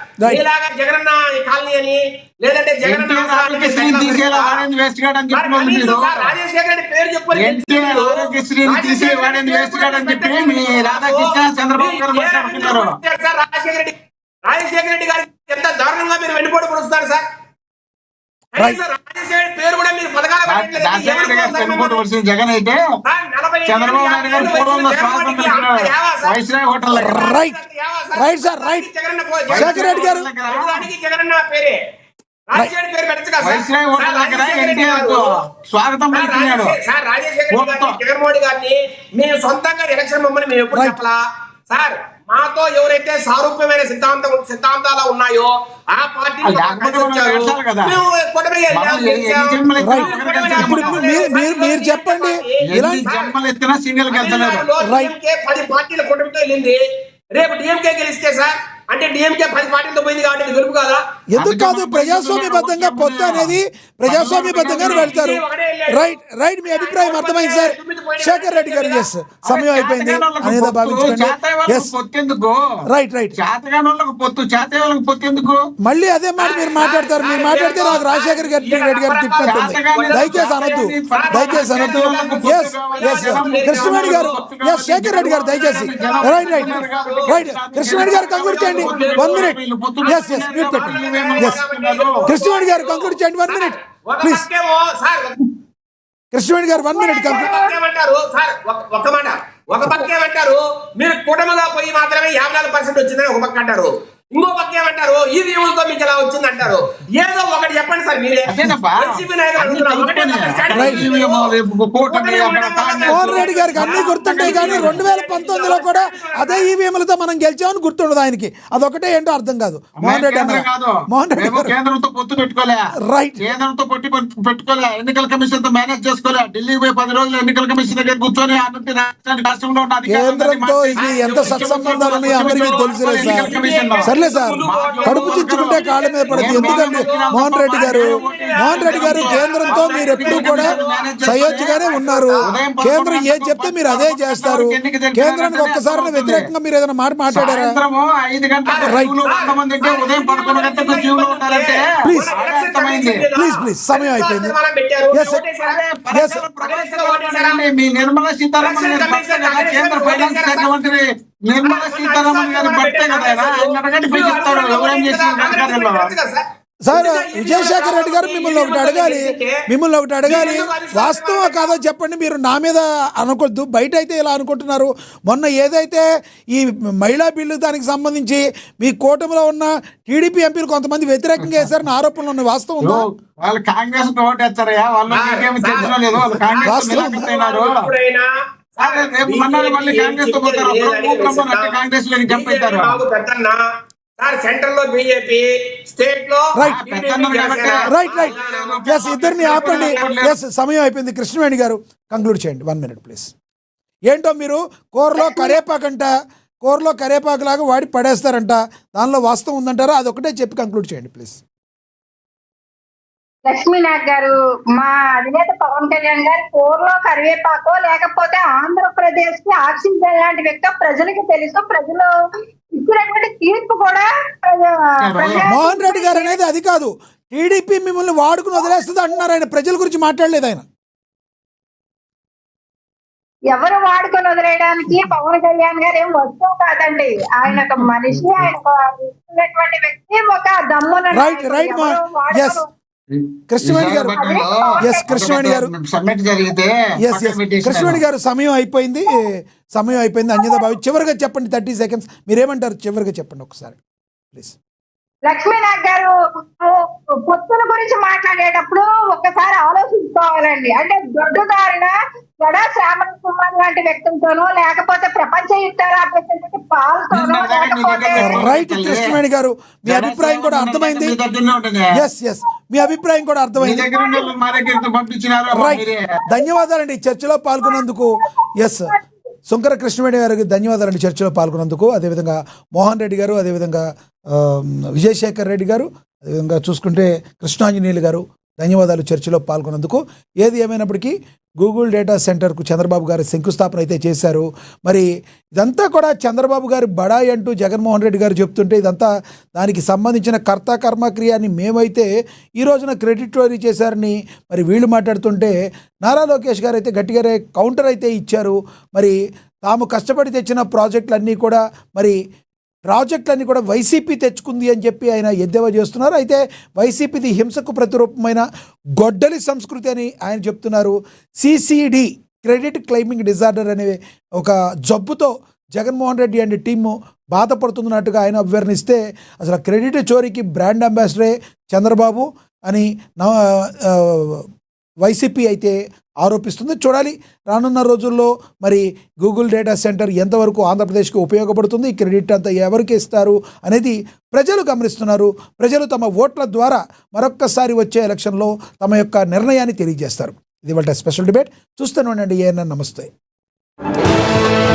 ఇలాగా జగనన్న కాలనీ అని, లేదంటే జగనన్న తీసేలా వాడేది వేస్ట్ కాడని చెప్పిన వాళ్ళు మీరు. రాజశేఖర రెడ్డి పేరు చెప్పని ఎన్టీఆర్ ఆరోగ్యశ్రీని తీసే వాడేది వేస్ట్ కాడని చెప్పి మీ రాధాకృష్ణ చంద్రబాబు గారు మాట్లాడుతున్నారు. సార్ రాజశేఖర రెడ్డి గారు ఎంత దారుణంగా మీరు వెన్నుపోటు పొడుస్తారు సార్. రాజశేఖర రెడ్డి పేరు కూడా మీరు పథకాలు జగన్ అయితే చంద్రబాబు నాయుడు గారు పూర్వంలో స్వాగతం పలికినారు వైస్రాయ్ హోటల్ దగ్గర. Right right sir right Shekhar Reddy గారు జగన్ పేరే రాజశేఖర పేరు పెట్టచ్చు కదా వైస్రాయ్ హోటల్ దగ్గర ఎన్టీఆర్ స్వాగతం పలికినాడు. సార్ రాజశేఖర రెడ్డి గారిని జగన్మోహన్ గారిని మేము సొంతంగా ఎలక్షన్ మమ్మల్ని మేము ఎప్పుడు చెప్పలా సార్. మాతో ఎవరైతే సారూప్యమైన సిద్ధాంతాలు ఉన్నాయో ఆ పార్టీ మీరు చెప్పండి. జన్మలు ఎత్తినా సింగిల్ వెళ్తున్నారు. 10 పార్టీల కూటమితో వెళ్ళింది. రేపు డిఎంకే గెలిస్తే సార్ అంటే డిఎంకే 10 పార్టీలతో పోయింది కాబట్టి ఇది గెలుపు కాదా? ఎందుకు కాదు, ప్రజాస్వామ్యబద్ధంగా పొత్తు అనేది ప్రజాస్వామ్యబద్ధంగానే వెళ్తారు. రైట్ రైట్ మీ అభిప్రాయం అర్థమైంది సార్. శేఖర్ రెడ్డి గారు ఎస్ సమయం అయిపోయింది అనేది భావించండి. రైట్ రైట్ మళ్ళీ అదే మాట మీరు మాట్లాడతారు. మీరు మాట్లాడితే నాకు రాజశేఖర్ రెడ్డి గారు తిట్టినట్టుంది. దయచేసి అనొద్దు, దయచేసి అనొద్దు. ఎస్ ఎస్ కృష్ణవేణి గారు ఎస్ శేఖర్ రెడ్డి గారు దయచేసి రైట్ రైట్ రైట్ కృష్ణవేణి గారు కంక్లూడ్ చేయండి 1 minute. ఎస్ ఎస్ మ్యూట్ పెట్టండి. ఎస్ కృష్ణవేణి గారు కంక్లూడ్ చేయండి 1 minute ప్లీజ్. కృష్ణవేణి గారు 1 minute కంక్లూడ్. ఒక పక్క ఏమంటారు మీరు కుటుంబంగా పోయి మాత్రమే 54% వచ్చిందని ఒక పక్క అంటారు. ఇంకో పక్క ఏమంటారు ఈవీఎంలతో మీకు ఎలా వచ్చింది అంటారు. ఏదో ఒకటి చెప్పండి సార్ మీరే. మోహన్ రెడ్డి గారికి అన్ని గుర్తుంటాయి కానీ 2019లో కూడా అదే ఈవీఎంలతో మనం గెలిచామని గుర్తుండదు ఆయనకి. అదొకటే ఏంటో అర్థం కాదు. మోహన్ రెడ్డి కేంద్రంతో పొత్తు పెట్టుకోలే, రైట్ కేంద్రంతో పొట్టి పెట్టుకోలే, ఎన్నికల కమిషన్ తో మేనేజ్ చేసుకోలే, ఢిల్లీ పోయి 10 రోజులు ఎన్నికల కమిషన్ దగ్గర కూర్చొని రాష్ట్రంలో ఉన్న కేంద్రంతో ఇది ఎంత సత్సంబంధాలు ఉన్నాయో అందరికీ తెలుసులే సార్. సర్లే సార్ కడుపు చించుకుంటే కాళ్ళ మీద పడదు. ఎందుకంటే మోహన్ రెడ్డి గారు కేంద్రంతో మీరు ఎప్పుడు కూడా సయోధ్యగానే ఉన్నారు. కేంద్రం ఏది చెప్తే మీరు అదే చేస్తారు. కేంద్రానికి ఒక్కసారి వ్యతిరేకంగా మీరు ఏదైనా మాట మాట్లాడారా? ప్లీజ్ ప్లీజ్ ప్లీజ్ సమయం అయిపోయింది. మీ నిర్మలా సీతారామన్ కేంద్ర ఫైనాన్స్ శాఖ మంత్రి నిర్మలా సీతారామన్ గారు బట్టే కదా చెప్తారు ఎవరేం చేసిన. సార్ విజయశేఖర్ రెడ్డి గారు మిమ్మల్ని ఒకటి అడగాలి వాస్తవం కాదో చెప్పండి. మీరు నా మీద అనుకోద్దు, బయట అయితే ఇలా అనుకుంటున్నారు. మొన్న ఏదైతే ఈ మహిళా బిల్లు దానికి సంబంధించి మీ కూటమిలో ఉన్న టీడీపీ ఎంపీలు కొంతమంది వ్యతిరేకంగా వేశారని ఆరోపణలు ఉన్నాయి. వాస్తవం ఉందా? వాళ్ళు కాంగ్రెస్ ఓటేస్తారయ్యా, వాళ్ళు లేదు, వాళ్ళు కాంగ్రెస్ మళ్ళీ కాంగ్రెస్ తో పోతారు. కాంగ్రెస్ లోకి చంపేస్తారు. సెంట్రల్ లో బీజేపీ, స్టేట్ లో రైట్ రైట్ ఎస్ ఇద్దరిని ఆపండి. ఎస్ సమయం అయిపోయింది. కృష్ణవేణి గారు కంక్లూడ్ చేయండి 1 minute ప్లీజ్. ఏంటో మీరు కూరలో కరేపాకు లాగా వాడి పడేస్తారంట, దానిలో వాస్తవం ఉందంటారా? అదొకటే చెప్పి కంక్లూడ్ చేయండి ప్లీజ్. లక్ష్మీనాథ్ గారు, మా అధినేత పవన్ కళ్యాణ్ గారు కూరలో కరివేపాకో లేకపోతే ఆంధ్రప్రదేశ్ కి ఆక్సిజన్ లాంటి వ్యక్తి ప్రజలకు తెలుసు. ప్రజలు ఇచ్చినటువంటి తీర్పు కూడా మోహన్ రెడ్డి గారు అనేది అది కాదు. టీడీపీ మిమ్మల్ని వాడుకుని వదిలేస్తుంది అంటున్నారు. ఆయన ప్రజల గురించి మాట్లాడలేదు. ఆయన ఎవరు వాడుకొని వదిలేయడానికి పవన్ కళ్యాణ్ గారు ఏం వస్తువు కాదండి. ఆయన ఒక మనిషి, ఆయన వ్యక్తి, ఒక దమ్మున రైట్ రైట్ ఎస్ కృష్ణవేణి గారు ఎస్ కృష్ణవేణి గారు ఎస్ ఎస్ కృష్ణవేణి గారు సమయం అయిపోయింది. అంజదా బాబు చివరిగా చెప్పండి 30 seconds. మీరేమంటారు? చివరిగా చెప్పండి ఒకసారి ప్లీజ్. లక్ష్మీనాథ్ గారు పొత్తుల గురించి మాట్లాడేటప్పుడు ఒక్కసారి ఆలోచించుకోవాలండి. అంటే దొడ్డుదారిన గడా శ్రావణ కుమార్ లాంటి వ్యక్తులతోనో లేకపోతే ప్రపంచ యుద్ధాలు పాల్తోనో రైట్ కృష్ణవేణి గారు మీ అభిప్రాయం కూడా అర్థమైంది. ఎస్ ఎస్ మీ అభిప్రాయం కూడా అర్థమైంది. రైట్ ధన్యవాదాలండి చర్చలో పాల్గొన్నందుకు. ఎస్ శంకర కృష్ణవేణి గారికి ధన్యవాదాలండి చర్చలో పాల్గొన్నందుకు. అదేవిధంగా మోహన్ రెడ్డి గారు, అదేవిధంగా విజయశేఖర్ రెడ్డి గారు, అదేవిధంగా చూసుకుంటే కృష్ణాంజనేయులు గారు, ధన్యవాదాలు చర్చలో పాల్గొన్నందుకు. ఏది ఏమైనప్పటికీ గూగుల్ డేటా సెంటర్కు చంద్రబాబు గారు శంకుస్థాపన అయితే చేశారు. మరి ఇదంతా కూడా చంద్రబాబు గారి బడాయి అంటూ జగన్మోహన్ రెడ్డి గారు చెప్తుంటే ఇదంతా దానికి సంబంధించిన కర్త కర్మక్రియాన్ని మేమైతే ఈ రోజున క్రెడిట్ స్టోరీ చేశారని మరి వీళ్ళు మాట్లాడుతుంటే నారా లోకేష్ గారు అయితే గట్టిగా కౌంటర్ అయితే ఇచ్చారు. మరి తాము కష్టపడి తెచ్చిన ప్రాజెక్టులన్నీ కూడా వైసీపీ తెచ్చుకుంది అని చెప్పి ఆయన ఎద్దేవా చేస్తున్నారు. అయితే వైసీపీది హింసకు ప్రతిరూపమైన గొడ్డలి సంస్కృతి అని ఆయన చెప్తున్నారు. సిసిడి క్రెడిట్ క్లెయిమింగ్ డిజార్డర్ అనే ఒక జబ్బుతో జగన్మోహన్ రెడ్డి అండ్ టీము బాధపడుతున్నట్టుగా ఆయన అభ్యర్థిస్తే అసలు క్రెడిట్ చోరీకి బ్రాండ్ అంబాసిడరే చంద్రబాబు అని వైసీపీ అయితే ఆరోపిస్తుంది. చూడాలి రానున్న రోజుల్లో మరి గూగుల్ డేటా సెంటర్ ఎంతవరకు ఆంధ్రప్రదేశ్కి ఉపయోగపడుతుంది, ఈ క్రెడిట్ అంతా ఎవరికి ఇస్తారు అనేది ప్రజలు గమనిస్తున్నారు. ప్రజలు తమ ఓట్ల ద్వారా మరొక్కసారి వచ్చే ఎలక్షన్లో తమ యొక్క నిర్ణయాన్ని తెలియజేస్తారు. ఇది వాళ్ళ స్పెషల్ డిబేట్. చూస్తూనే ఉండండి. ఏఎన్ఎన్. నమస్తే.